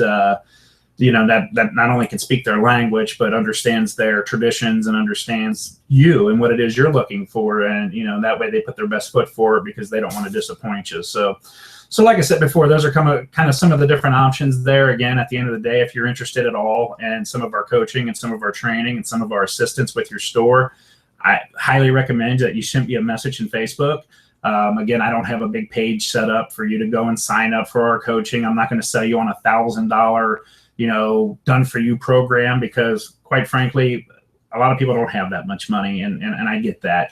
that not only can speak their language, but understands their traditions and understands you and what it is you're looking for. And, that way they put their best foot forward because they don't want to disappoint you. So like I said before, those are kind of some of the different options there. Again, at the end of the day, if you're interested at all in some of our coaching and some of our training and some of our assistance with your store, I highly recommend that you send me a message in Facebook. Again, I don't have a big page set up for you to go and sign up for our coaching. I'm not going to sell you on $1,000 done for you program, because quite frankly, a lot of people don't have that much money. And I get that.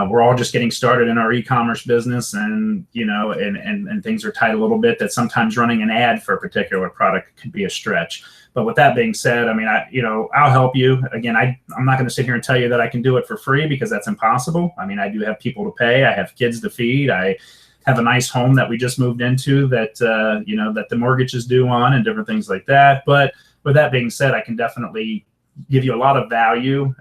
We're all just getting started in our e-commerce business, and, and things are tight a little bit, that sometimes running an ad for a particular product could be a stretch. But with that being said, I mean, I'll help you. Again, I'm not going to sit here and tell you that I can do it for free, because that's impossible. I mean, I do have people to pay. I have kids to feed. I have a nice home that we just moved into that, that the mortgage is due on, and different things like that. But with that being said, I can definitely give you a lot of value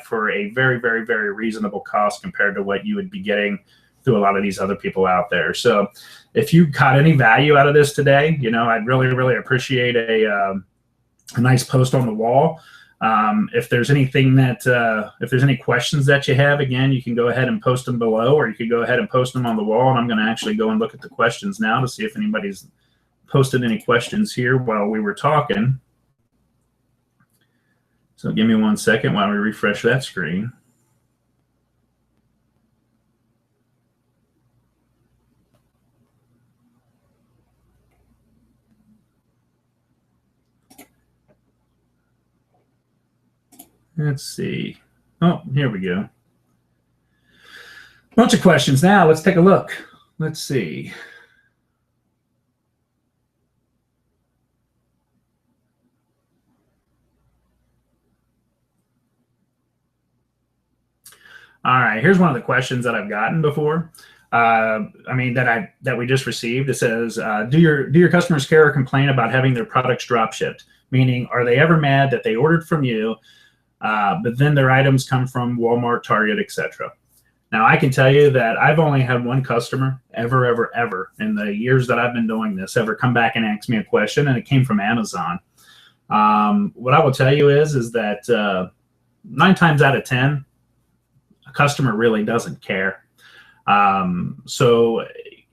for a very, very, very reasonable cost compared to what you would be getting through a lot of these other people out there. So if you got any value out of this today, I'd really, really appreciate a nice post on the wall. If there's anything if there's any questions that you have, again, you can go ahead and post them below, or you can go ahead and post them on the wall. And I'm going to actually go and look at the questions now to see if anybody's posted any questions here while we were talking. So give me 1 second while we refresh that screen. Let's see. Oh, here we go. Bunch of questions. Now let's take a look. Let's see. All right, here's one of the questions that I've gotten before. That we just received. It says, do your customers care or complain about having their products drop shipped? Meaning, are they ever mad that they ordered from you, but then their items come from Walmart, Target, etc.? Now, I can tell you that I've only had one customer ever in the years that I've been doing this ever come back and ask me a question, and it came from Amazon. What I will tell you is that 9 times out of 10, a customer really doesn't care. So,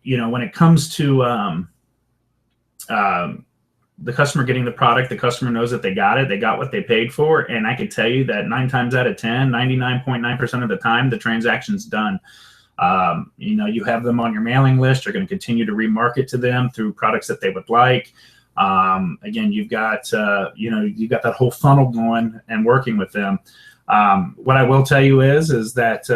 when it comes to the customer getting the product, the customer knows that they got what they paid for. And I can tell you that 9 times out of 10, 99.9% of the time, the transaction's done. You have them on your mailing list. You're going to continue to remarket to them through products that they would like. Again, you've got you've got that whole funnel going and working with them. What I will tell you is that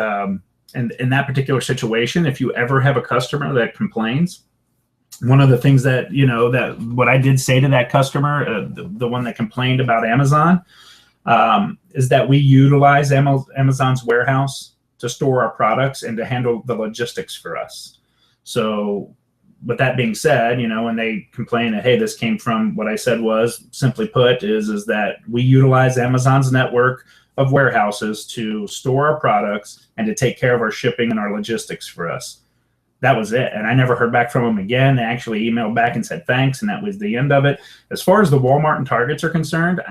in that particular situation, if you ever have a customer that complains, one of the things that that what I did say to that customer, the one that complained about Amazon, is that we utilize Amazon's warehouse to store our products and to handle the logistics for us. So with that being said, when they complain that, hey, this came from, what I said was, simply put, is that we utilize Amazon's network of warehouses to store our products and to take care of our shipping and our logistics for us. That was it. And I never heard back from them again. They actually emailed back and said thanks, and that was the end of it. As far as the Walmart and Targets are concerned,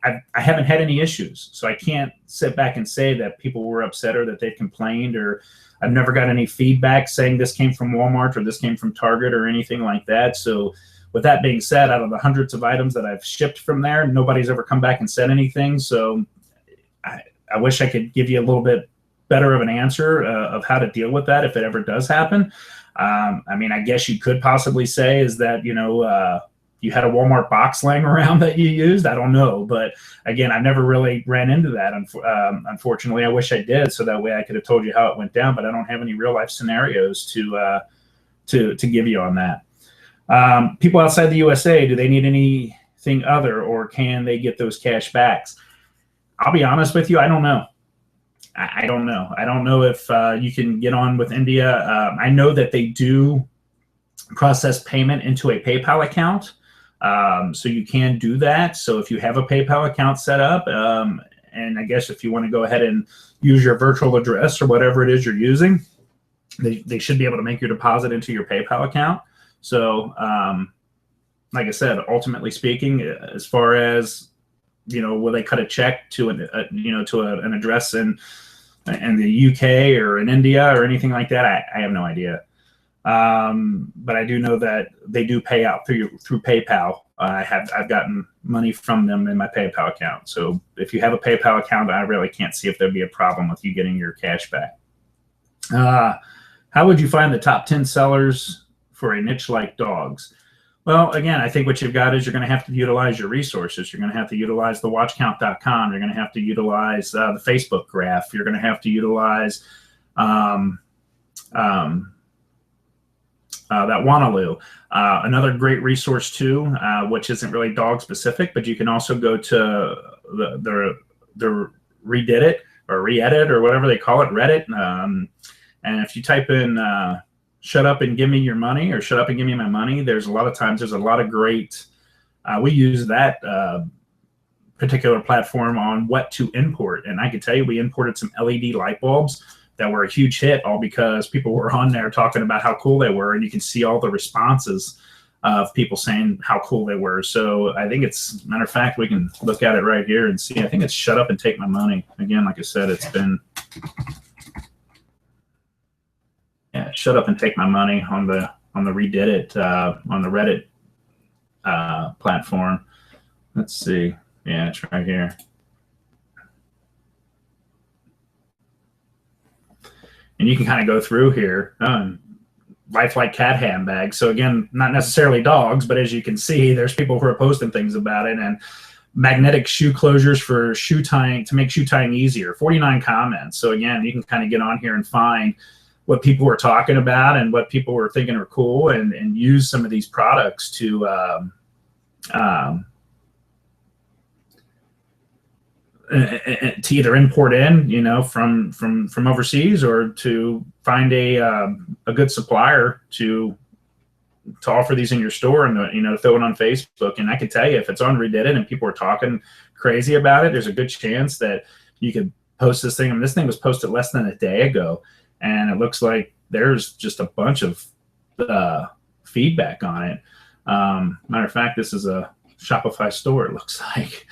I haven't had any issues. So I can't sit back and say that people were upset or that they complained, or I've never got any feedback saying this came from Walmart or this came from Target or anything like that. So with that being said, out of the hundreds of items that I've shipped from there, nobody's ever come back and said anything. So I wish I could give you a little bit better of an answer of how to deal with that if it ever does happen. I mean, I guess you could possibly say is that, you had a Walmart box laying around that you used. I don't know. But again, I've never really ran into that. Unfortunately, I wish I did. So that way I could have told you how it went down, but I don't have any real life scenarios to give you on that. People outside the USA, do they need anything other, or can they get those cash backs? I'll be honest with you. I don't know. I don't know. I don't know if you can get on with India. I know that they do process payment into a PayPal account. So you can do that. So if you have a PayPal account set up, and I guess if you want to go ahead and use your virtual address or whatever it is you're using, they should be able to make your deposit into your PayPal account. So like I said, ultimately speaking, as far as, will they cut a check to an address in the UK or in India or anything like that, I have no idea. But I do know that they do pay out through PayPal. I've gotten money from them in my PayPal account. So if you have a PayPal account, I really can't see if there'd be a problem with you getting your cash back. How would you find the top 10 sellers for a niche like dogs? Well, again, I think what you've got is you're going to have to utilize your resources. You're going to have to utilize the watchcount.com. You're going to have to utilize the Facebook graph. You're going to have to utilize that Wanaloo. Another great resource too, which isn't really dog specific, but you can also go to the Reddit or Reddit or whatever they call it, Reddit. And if you type in shut up and give me your money, or shut up and give me my money, there's a lot of great, we use that particular platform on what to import. And I can tell you, we imported some LED light bulbs that were a huge hit, all because people were on there talking about how cool they were. And you can see all the responses of people saying how cool they were. So I think it's, matter of fact, we can look at it right here and see. I think it's shut up and take my money. Again, like I said, it's been, shut up and take my money on the Reddit on the Reddit platform. Let's see. Yeah, it's right here. And you can kind of go through here. Lifelike cat handbags. So again, not necessarily dogs, but as you can see, there's people who are posting things about it. And magnetic shoe closures for shoe tying, to make shoe tying easier. 49 comments. So again, you can kind of get on here and find what people were talking about and what people were thinking are cool, and use some of these products to either import in, from overseas, or to find a good supplier to offer these in your store, and throw it on Facebook. And I can tell you, if it's on Reddit and people are talking crazy about it, there's a good chance that you could post this thing. And this thing was posted less than a day ago, and it looks like there's just a bunch of feedback on it. Matter of fact, this is a Shopify store, it looks like.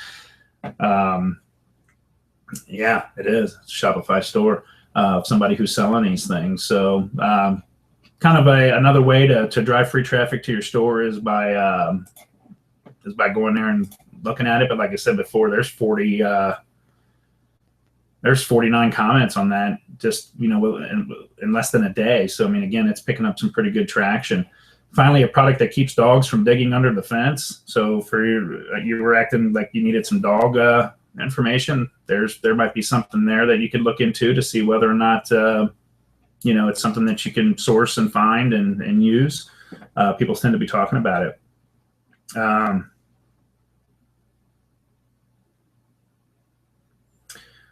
Yeah, it is a Shopify store of somebody who's selling these things. So kind of another way to drive free traffic to your store is by going there and looking at it. But like I said before, there's 49 comments on that, just in less than a day. So I mean, again, it's picking up some pretty good traction finally a product that keeps dogs from digging under the fence. So for you were acting like you needed some dog information, there might be something there that you could look into to see whether or not it's something that you can source and find and use. People tend to be talking about it.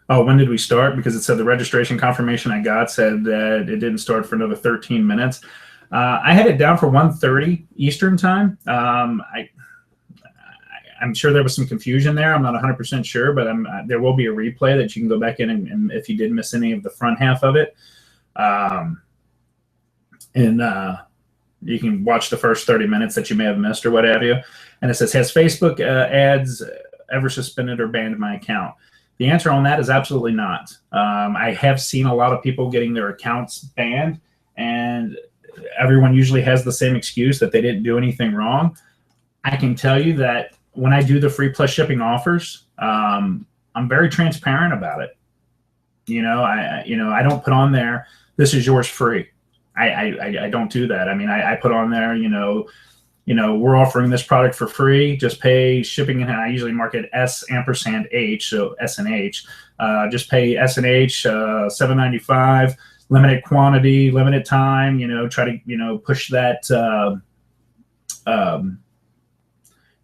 Oh, when did we start? Because it said the registration confirmation I got said that it didn't start for another 13 minutes. I had it down for 1:30 Eastern time. I'm sure there was some confusion there. I'm not 100% sure, but there will be a replay that you can go back in and if you did miss any of the front half of it. You can watch the first 30 minutes that you may have missed or what have you. And it says, has Facebook ads ever suspended or banned my account? The answer on that is absolutely not. I have seen a lot of people getting their accounts banned, and everyone usually has the same excuse that they didn't do anything wrong. I can tell you that when I do the free plus shipping offers, I'm very transparent about it. I don't put on there, this is yours free. I don't do that. I mean, I put on there, we're offering this product for free. Just pay shipping, and I usually mark it S&H, so S&H. Just pay S&H $7.95, limited quantity, limited time. Try to push that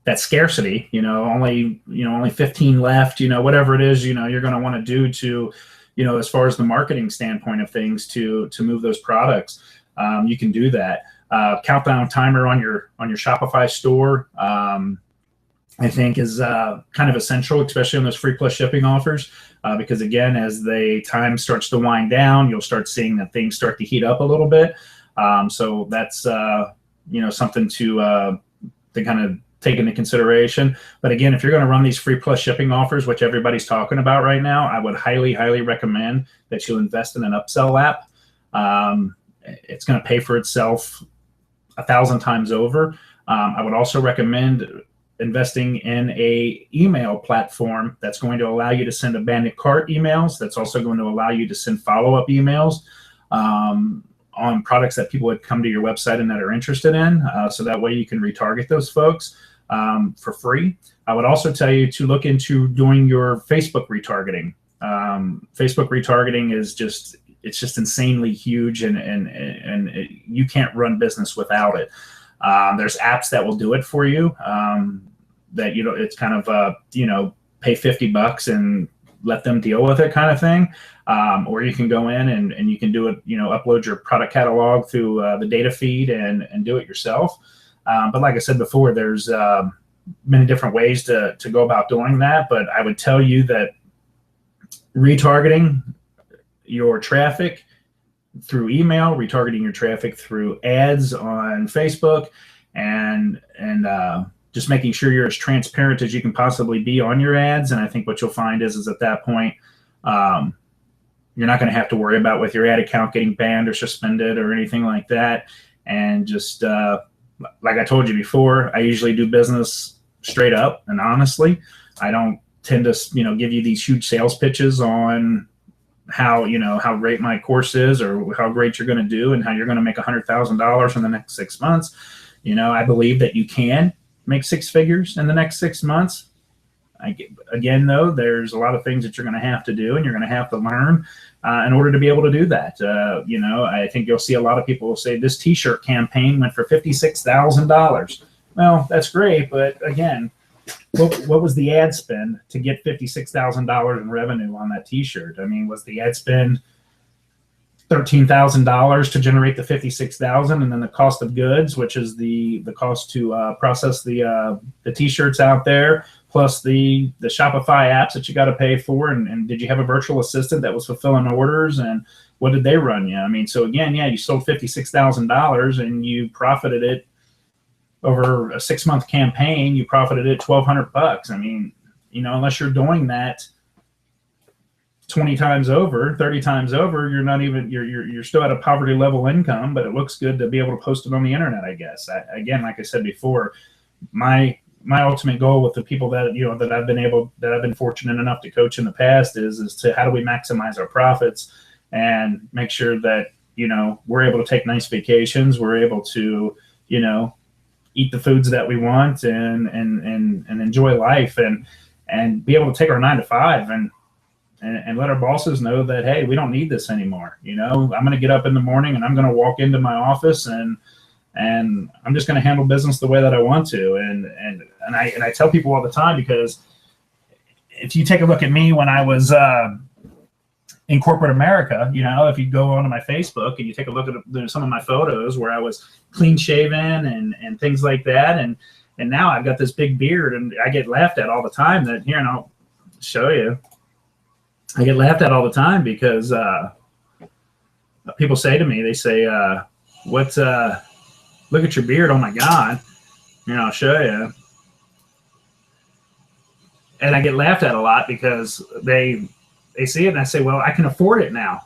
that scarcity. Only 15 left. Whatever it is, you're going to want to do to, as far as the marketing standpoint of things, to move those products. You can do that. Countdown timer on your Shopify store, I think is kind of essential, especially on those free plus shipping offers, because again, as the time starts to wind down, you'll start seeing that things start to heat up a little bit. So that's something to kind of take into consideration. But again, if you're going to run these free plus shipping offers, which everybody's talking about right now, I would highly, highly recommend that you invest in an upsell app. It's going to pay for itself 1,000 times over. I would also recommend investing in a email platform that's going to allow you to send abandoned cart emails. That's also going to allow you to send follow-up emails on products that people would come to your website and that are interested in. So that way you can retarget those folks for free. I would also tell you to look into doing your Facebook retargeting. Facebook retargeting is just insanely huge, and you can't run business without it. There's apps that will do it for you. That it's kind of pay $50 and let them deal with it kind of thing. Or you can go in and you can do it. Upload your product catalog through the data feed and do it yourself. But like I said before, there's many different ways to go about doing that. But I would tell you that retargeting your traffic through email, retargeting your traffic through ads on Facebook, and just making sure you're as transparent as you can possibly be on your ads. And I think what you'll find is at that point, you're not going to have to worry about with your ad account getting banned or suspended or anything like that. And just like I told you before, I usually do business straight up and honestly. I don't tend to give you these huge sales pitches on how great my course is or how great you're going to do and how you're going to make $100,000 in the next 6 months. I believe that you can make six figures in the next 6 months. Again, though, there's a lot of things that you're going to have to do and you're going to have to learn in order to be able to do that. I think you'll see a lot of people will say this T-shirt campaign went for $56,000. Well, that's great, but again, what was the ad spend to get $56,000 in revenue on that T-shirt? I mean, was the ad spend $13,000 to generate the $56,000, and then the cost of goods, which is the cost to process the T-shirts out there, plus the Shopify apps that you got to pay for, and did you have a virtual assistant that was fulfilling orders, and what did they run you? I mean, so again, yeah, you sold $56,000 and you profited it over a 6-month campaign. You profited it $1,200. I mean, unless you're doing that 20 times over, 30 times over, you're still at a poverty level income, but it looks good to be able to post it on the internet, I guess. Again, like I said before, my ultimate goal with the people that I've been fortunate enough to coach in the past is to how do we maximize our profits and make sure that we're able to take nice vacations, we're able to eat the foods that we want and enjoy life and be able to take our 9 to 5 and let our bosses know that, hey, we don't need this anymore. I'm going to get up in the morning and I'm going to walk into my office and I'm just going to handle business the way that I want to. And I tell people all the time, because if you take a look at me when I was in corporate America, if you go onto my Facebook and you take a look at some of my photos where I was clean shaven and things like that, and now I've got this big beard, and I get laughed at all the time. That here, and I'll show you. I get laughed at all the time because people say to me, they say, "What's look at your beard? Oh my God!" I'll show you. And I get laughed at a lot because they see it and I say, well, I can afford it now.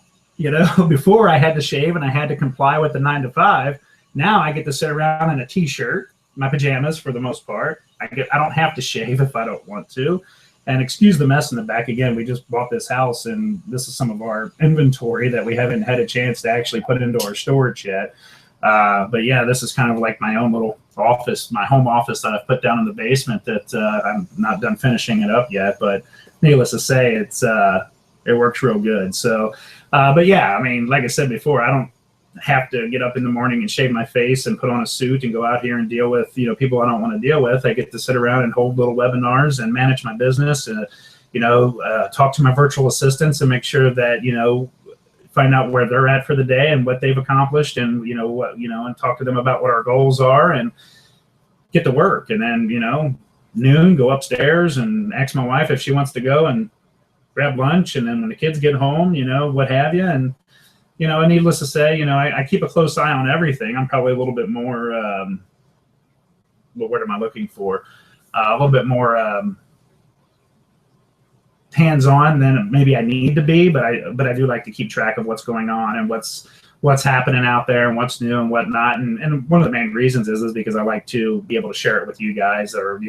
Before I had to shave and I had to comply with the 9 to 5. Now I get to sit around in a t-shirt, my pajamas for the most part. I don't have to shave if I don't want to. And excuse the mess in the back again. We just bought this house and this is some of our inventory that we haven't had a chance to actually put into our storage yet. But yeah, this is kind of like my own little office, my home office that I've put down in the basement that I'm not done finishing it up yet. But needless to say, it works real good. So, but yeah, I mean, like I said before, I don't have to get up in the morning and shave my face and put on a suit and go out here and deal with, people I don't want to deal with. I get to sit around and hold little webinars and manage my business, talk to my virtual assistants and make sure that, find out where they're at for the day and what they've accomplished and, and talk to them about what our goals are and get to work. And then, noon, go upstairs and ask my wife if she wants to go and grab lunch. And then when the kids get home, what have you. And, and needless to say, I keep a close eye on everything. I'm probably a little bit more, what word am I looking for? A little bit more hands-on than maybe I need to be, but I do like to keep track of what's going on and what's happening out there and what's new and whatnot. And one of the main reasons is because I like to be able to share it with you guys or,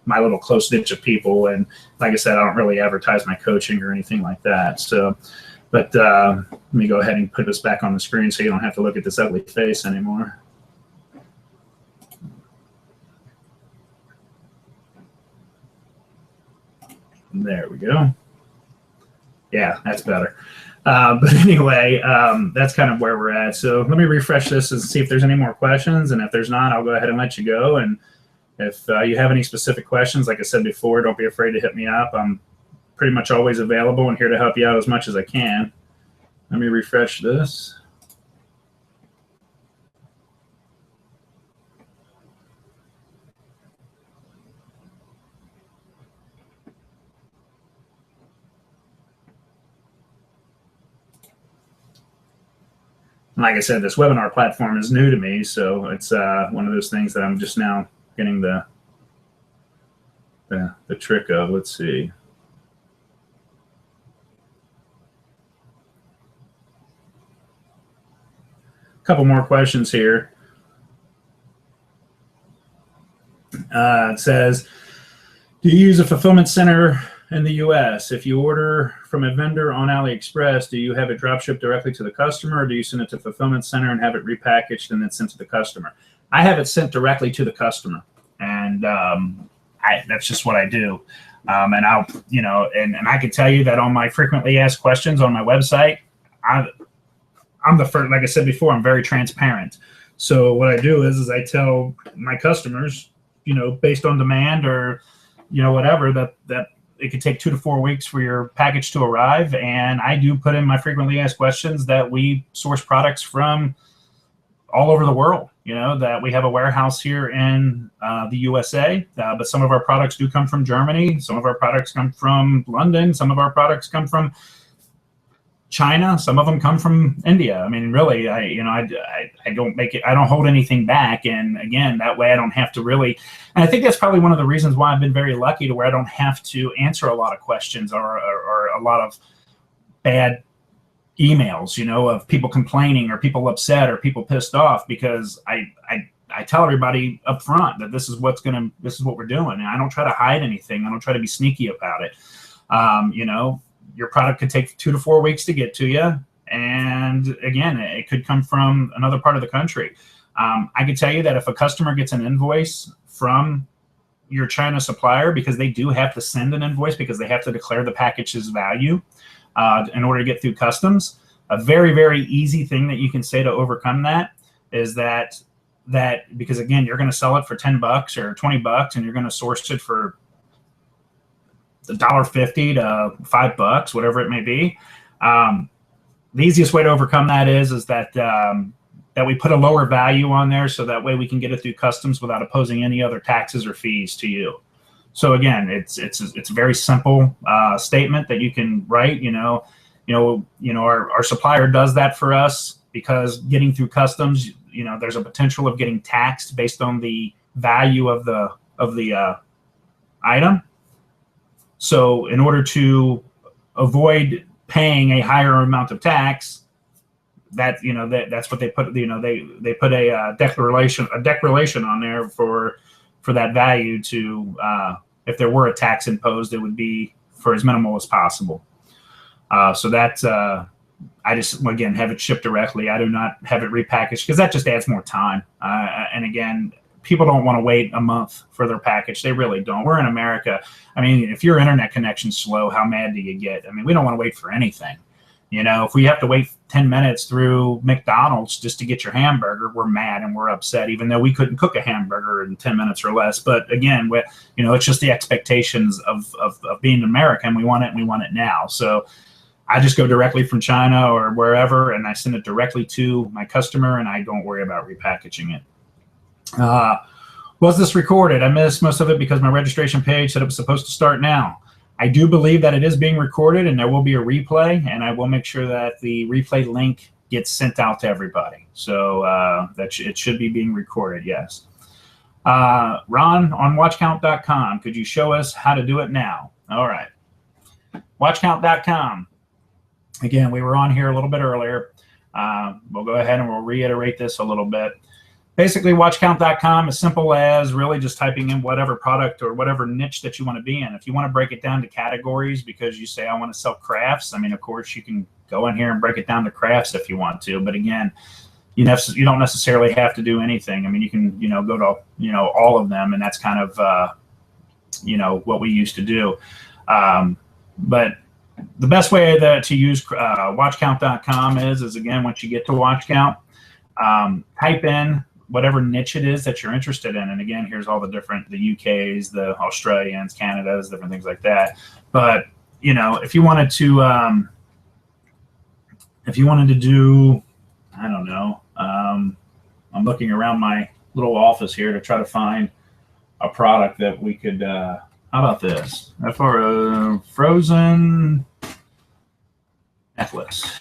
my little close niche of people. And like I said, I don't really advertise my coaching or anything like that. So, but let me go ahead and put this back on the screen so you don't have to look at this ugly face anymore. There we go. Yeah, that's better. But anyway, that's kind of where we're at. So let me refresh this and see if there's any more questions. And if there's not, I'll go ahead and let you go. And if you have any specific questions, like I said before, don't be afraid to hit me up. I'm pretty much always available and here to help you out as much as I can. Let me refresh this. Like I said, this webinar platform is new to me, so it's one of those things that I'm just now getting the trick of. Let's see. A couple more questions here. It says, do you use a fulfillment center in the U.S.? If you order from a vendor on AliExpress, do you have it drop shipped directly to the customer, or do you send it to fulfillment center and have it repackaged and then sent to the customer? I have it sent directly to the customer, and that's just what I do. And I'll, and I can tell you that on my frequently asked questions on my website, I'm the first. Like I said before, I'm very transparent. So what I do is I tell my customers, based on demand or, whatever, that it could take 2 to 4 weeks for your package to arrive. And I do put in my frequently asked questions that we source products from all over the world, that we have a warehouse here in the USA, but some of our products do come from Germany. Some of our products come from London. Some of our products come from China. Some of them come from India. I mean, really, I don't make it, I don't hold anything back. And again, that way I don't have to really, and I think that's probably one of the reasons why I've been very lucky to where I don't have to answer a lot of questions or a lot of bad emails, of people complaining or people upset or people pissed off, because I tell everybody up front that this is what we're doing. And I don't try to hide anything. I don't try to be sneaky about it. Your product could take 2 to 4 weeks to get to you. And again, it could come from another part of the country. I can tell you that if a customer gets an invoice from your China supplier, because they do have to send an invoice because they have to declare the package's value in order to get through customs, a very, very easy thing that you can say to overcome that is that because again, you're going to sell it for $10 or $20 and you're going to source it for $1.50 to $5, whatever it may be. The easiest way to overcome that is that that we put a lower value on there, so that way we can get it through customs without opposing any other taxes or fees to you. So again, it's a very simple statement that you can write. Our supplier does that for us because getting through customs, there's a potential of getting taxed based on the value of the item. So in order to avoid paying a higher amount of tax, that's what they put. They put a declaration on there for that value to if there were a tax imposed, it would be for as minimal as possible. So that's I just again have it shipped directly. I do not have it repackaged because that just adds more time. And again, people don't want to wait a month for their package. They really don't. We're in America. I mean, if your internet connection's slow, how mad do you get? I mean, we don't want to wait for anything. If we have to wait 10 minutes through McDonald's just to get your hamburger, we're mad and we're upset, even though we couldn't cook a hamburger in 10 minutes or less. But again, it's just the expectations of being American. We want it and we want it now. So I just go directly from China or wherever, and I send it directly to my customer, and I don't worry about repackaging it. Was this recorded? I missed most of it because my registration page said it was supposed to start now. I do believe that it is being recorded, and there will be a replay, and I will make sure that the replay link gets sent out to everybody. So it should be being recorded, yes. Ron, on watchcount.com, could you show us how to do it now? All right. Watchcount.com. Again, we were on here a little bit earlier. We'll go ahead and we'll reiterate this a little bit. Basically, watchcount.com is simple as really just typing in whatever product or whatever niche that you want to be in. If you want to break it down to categories because you say, I want to sell crafts, I mean, of course, you can go in here and break it down to crafts if you want to. But again, you don't necessarily have to do anything. I mean, you can, go to, all of them. And that's kind of, what we used to do. But the best way to use watchcount.com is, again, once you get to watchcount, type in whatever niche it is that you're interested in. And again, here's all the UKs, the Australians, Canadas, different things like that. But, if you wanted to do, I don't know, I'm looking around my little office here to try to find a product that we could, how about this? For a frozen necklace.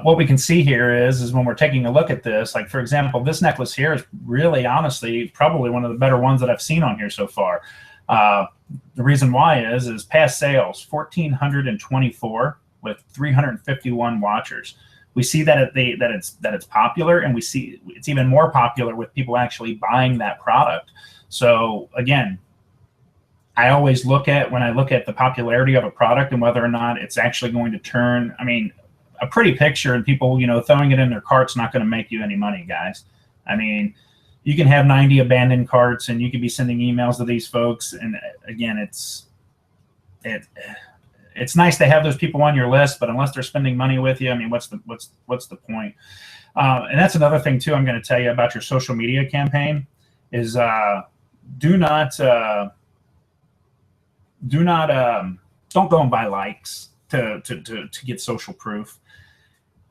What we can see here is when we're taking a look at this, like for example, this necklace here is really, honestly, probably one of the better ones that I've seen on here so far. The reason why is past sales, 1,424 with 351 watchers. We see that it's popular, and we see it's even more popular with people actually buying that product. So again, I always when I look at the popularity of a product and whether or not it's actually going to turn, I mean, a pretty picture and people, throwing it in their cart's not going to make you any money, guys. I mean, you can have 90 abandoned carts and you could be sending emails to these folks. And again, it's nice to have those people on your list, but unless they're spending money with you, I mean, what's the point? And that's another thing too, I'm going to tell you about your social media campaign is don't go and buy likes to get social proof.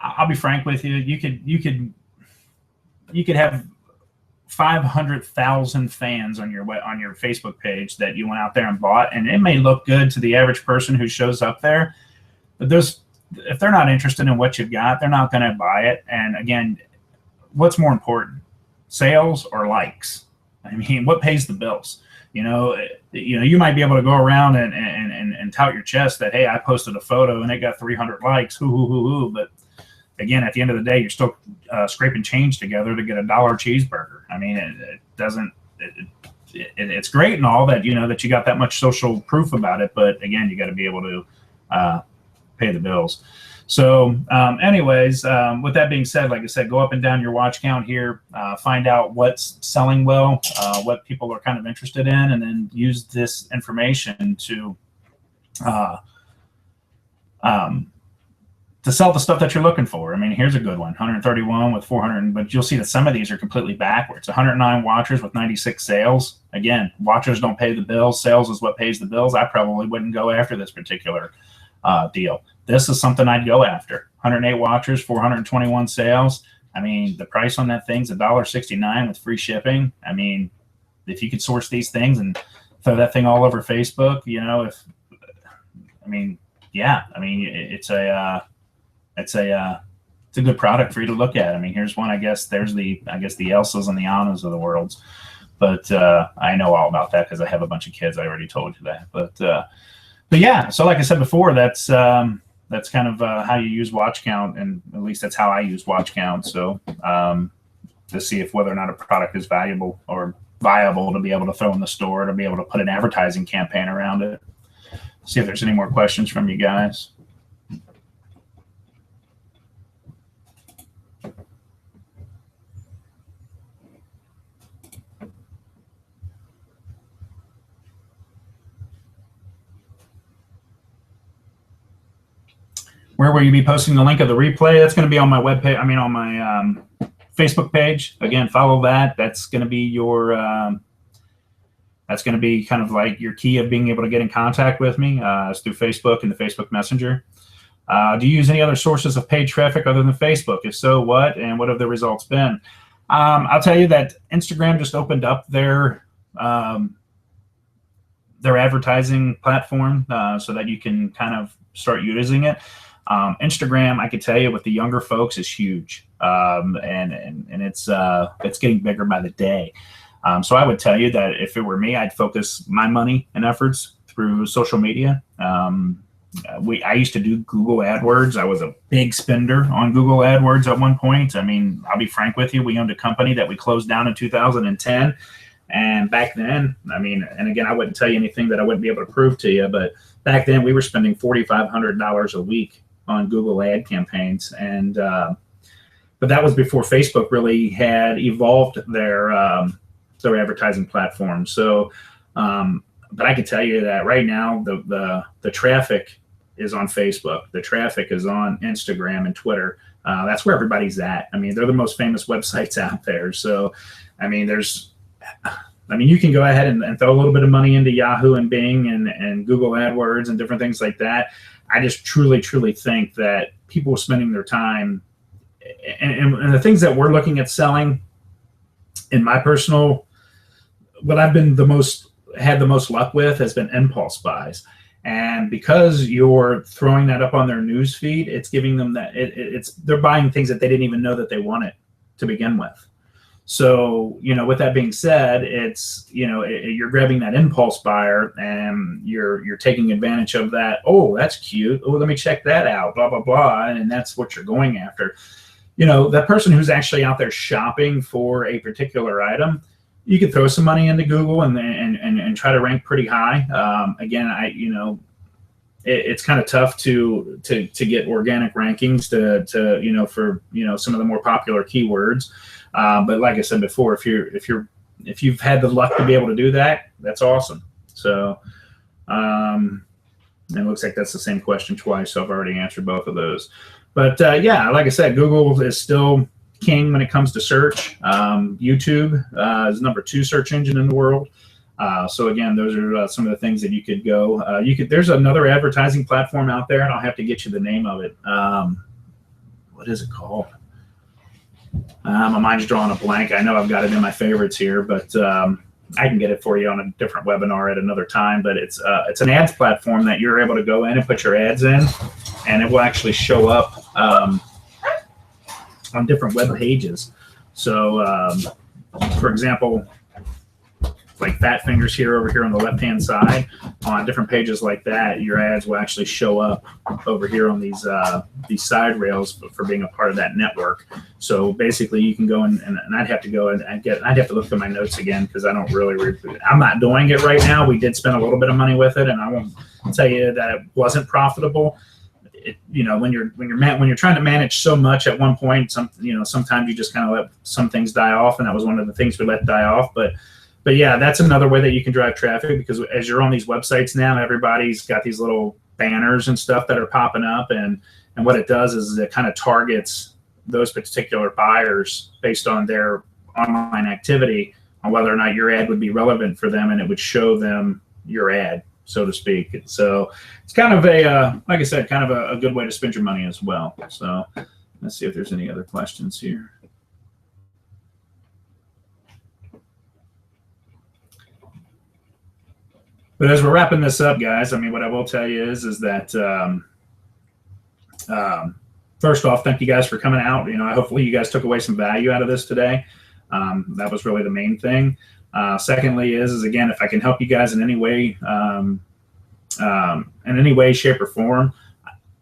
I'll be frank with you. You could have 500,000 fans on your Facebook page that you went out there and bought, and it may look good to the average person who shows up there, but if they're not interested in what you've got, they're not going to buy it. And again, what's more important, sales or likes? I mean, what pays the bills? You might be able to go around and tout your chest that, hey, I posted a photo and it got 300 likes, but again, at the end of the day, you're still scraping change together to get $1 cheeseburger. I mean, it doesn't. It's great and all that that you got that much social proof about it, but again, you got to be able to pay the bills. So anyways, with that being said, like I said, go up and down your watch count here, find out what's selling well, what people are kind of interested in, and then use this information to sell the stuff that you're looking for. I mean, here's a good one, 131 with 400, but you'll see that some of these are completely backwards. 109 watchers with 96 sales. Again, watchers don't pay the bills. Sales is what pays the bills. I probably wouldn't go after this particular deal. This is something I'd go after. 108 watchers, 421 sales. I mean, the price on that thing's $1.69 with free shipping. I mean, if you could source these things and throw that thing all over Facebook, you know, it's a good product for you to look at. I mean, here's one. I guess the Elsas and the Annas of the world, but I know all about that because I have a bunch of kids. I already told you that. But yeah. So like I said before, that's kind of how you use watch count, and at least that's how I use watch count. So to see if whether or not a product is valuable or viable to be able to throw in the store, to be able to put an advertising campaign around it. See if there's any more questions from you guys. Where will you be posting the link of the replay? That's going to be on my webpage. I mean, on my Facebook page. Again, follow that. That's going to be your. That's going to be kind of like your key of being able to get in contact with me. It's through Facebook and the Facebook Messenger. Do you use any other sources of paid traffic other than Facebook? If so, what, and what have the results been? I'll tell you that Instagram just opened up their advertising platform so that you can kind of start using it. Instagram, I could tell you, with the younger folks, is huge, and it's getting bigger by the day. So I would tell you that if it were me, I'd focus my money and efforts through social media. I used to do Google AdWords. I was a big spender on Google AdWords at one point. I mean, I'll be frank with you. We owned a company that we closed down in 2010. And back then, I mean, and again, I wouldn't tell you anything that I wouldn't be able to prove to you, but back then we were spending $4,500 a week on Google ad campaigns. And, but that was before Facebook really had evolved their advertising platform. So, but I can tell you that right now, the traffic is on Facebook. The traffic is on Instagram and Twitter. That's where everybody's at. I mean, they're the most famous websites out there. So, I mean, you can go ahead and throw a little bit of money into Yahoo and Bing and Google AdWords and different things like that. I just truly, truly think that people are spending their time and the things that we're looking at selling, in my personal, what I've been had the most luck with has been impulse buys. And because you're throwing that up on their news feed, it's giving them that they're buying things that they didn't even know that they wanted to begin with. So, with that being said, it's, you're grabbing that impulse buyer and you're taking advantage of that. Oh, that's cute. Oh, let me check that out, blah, blah, blah. And that's what you're going after. That person who's actually out there shopping for a particular item, you could throw some money into Google and try to rank pretty high. Again, it's kind of tough to get organic rankings to for some of the more popular keywords. But like I said before, if you've had the luck to be able to do that, that's awesome. So, and it looks like that's the same question twice. So I've already answered both of those. But yeah, like I said, Google is still king when it comes to search. YouTube is number 2 search engine in the world. So again, those are some of the things that you could go. There's another advertising platform out there, and I'll have to get you the name of it. What is it called? My mind's drawing a blank. I know I've got it in my favorites here, but I can get it for you on a different webinar at another time. But it's an ads platform that you're able to go in and put your ads in, and it will actually show up on different web pages. So, for example, like Fat Fingers here over here on the left-hand side, on different pages like that, your ads will actually show up over here on these side rails for being a part of that network. So basically, you can go and I'd have to go and I'd have to look through my notes again because I don't really. I'm not doing it right now. We did spend a little bit of money with it, and I won't tell you that it wasn't profitable. when you're trying to manage so much at one point, sometimes you just kind of let some things die off, and that was one of the things we let die off. But yeah, that's another way that you can drive traffic, because as you're on these websites now, everybody's got these little banners and stuff that are popping up, and what it does is it kind of targets those particular buyers based on their online activity, on whether or not your ad would be relevant for them, and it would show them your ad, so to speak. So it's kind of like I said, kind of a good way to spend your money as well. So let's see if there's any other questions here. But as we're wrapping this up, guys, I mean, what I will tell you is that first off, thank you guys for coming out. Hopefully you guys took away some value out of this today. That was really the main thing. Secondly, is again, if I can help you guys in any way, shape, or form,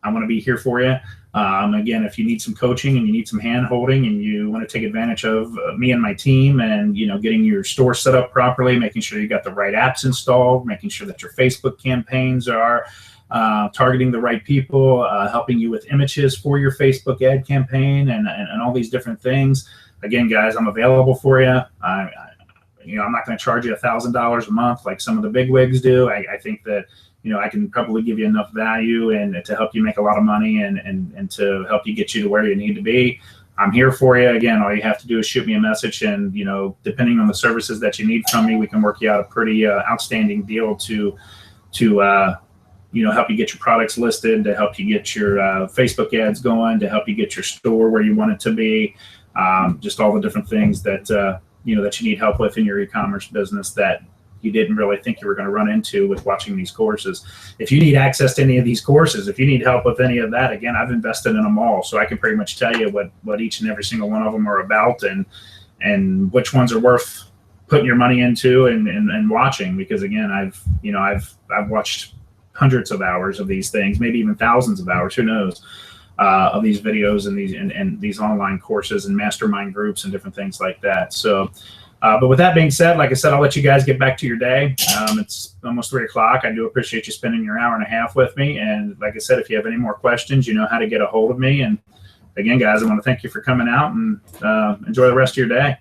I want to be here for you. Again, if you need some coaching and you need some hand holding and you want to take advantage of me and my team, and getting your store set up properly, making sure you got the right apps installed, making sure that your Facebook campaigns are targeting the right people, helping you with images for your Facebook ad campaign, and all these different things. Again, guys, I'm available for you. I'm not going to charge you $1,000 a month like some of the big wigs do. I think that I can probably give you enough value and to help you make a lot of money and to help you get you to where you need to be. I'm here for you. Again, all you have to do is shoot me a message, and depending on the services that you need from me, we can work you out a pretty outstanding deal to help you get your products listed, to help you get your Facebook ads going, to help you get your store where you want it to be. Just all the different things that that you need help with in your e-commerce business that you didn't really think you were going to run into with watching these courses. If you need access to any of these courses, if you need help with any of that, again, I've invested in them all, so I can pretty much tell you what each and every single one of them are about, and which ones are worth putting your money into and watching. Because again, I've watched hundreds of hours of these things, maybe even thousands of hours, who knows, of these videos and these online courses and mastermind groups and different things like that. So, but with that being said, like I said, I'll let you guys get back to your day. It's almost 3 o'clock. I do appreciate you spending your hour and a half with me. And like I said, if you have any more questions, you know how to get a hold of me. And again, guys, I want to thank you for coming out, and enjoy the rest of your day.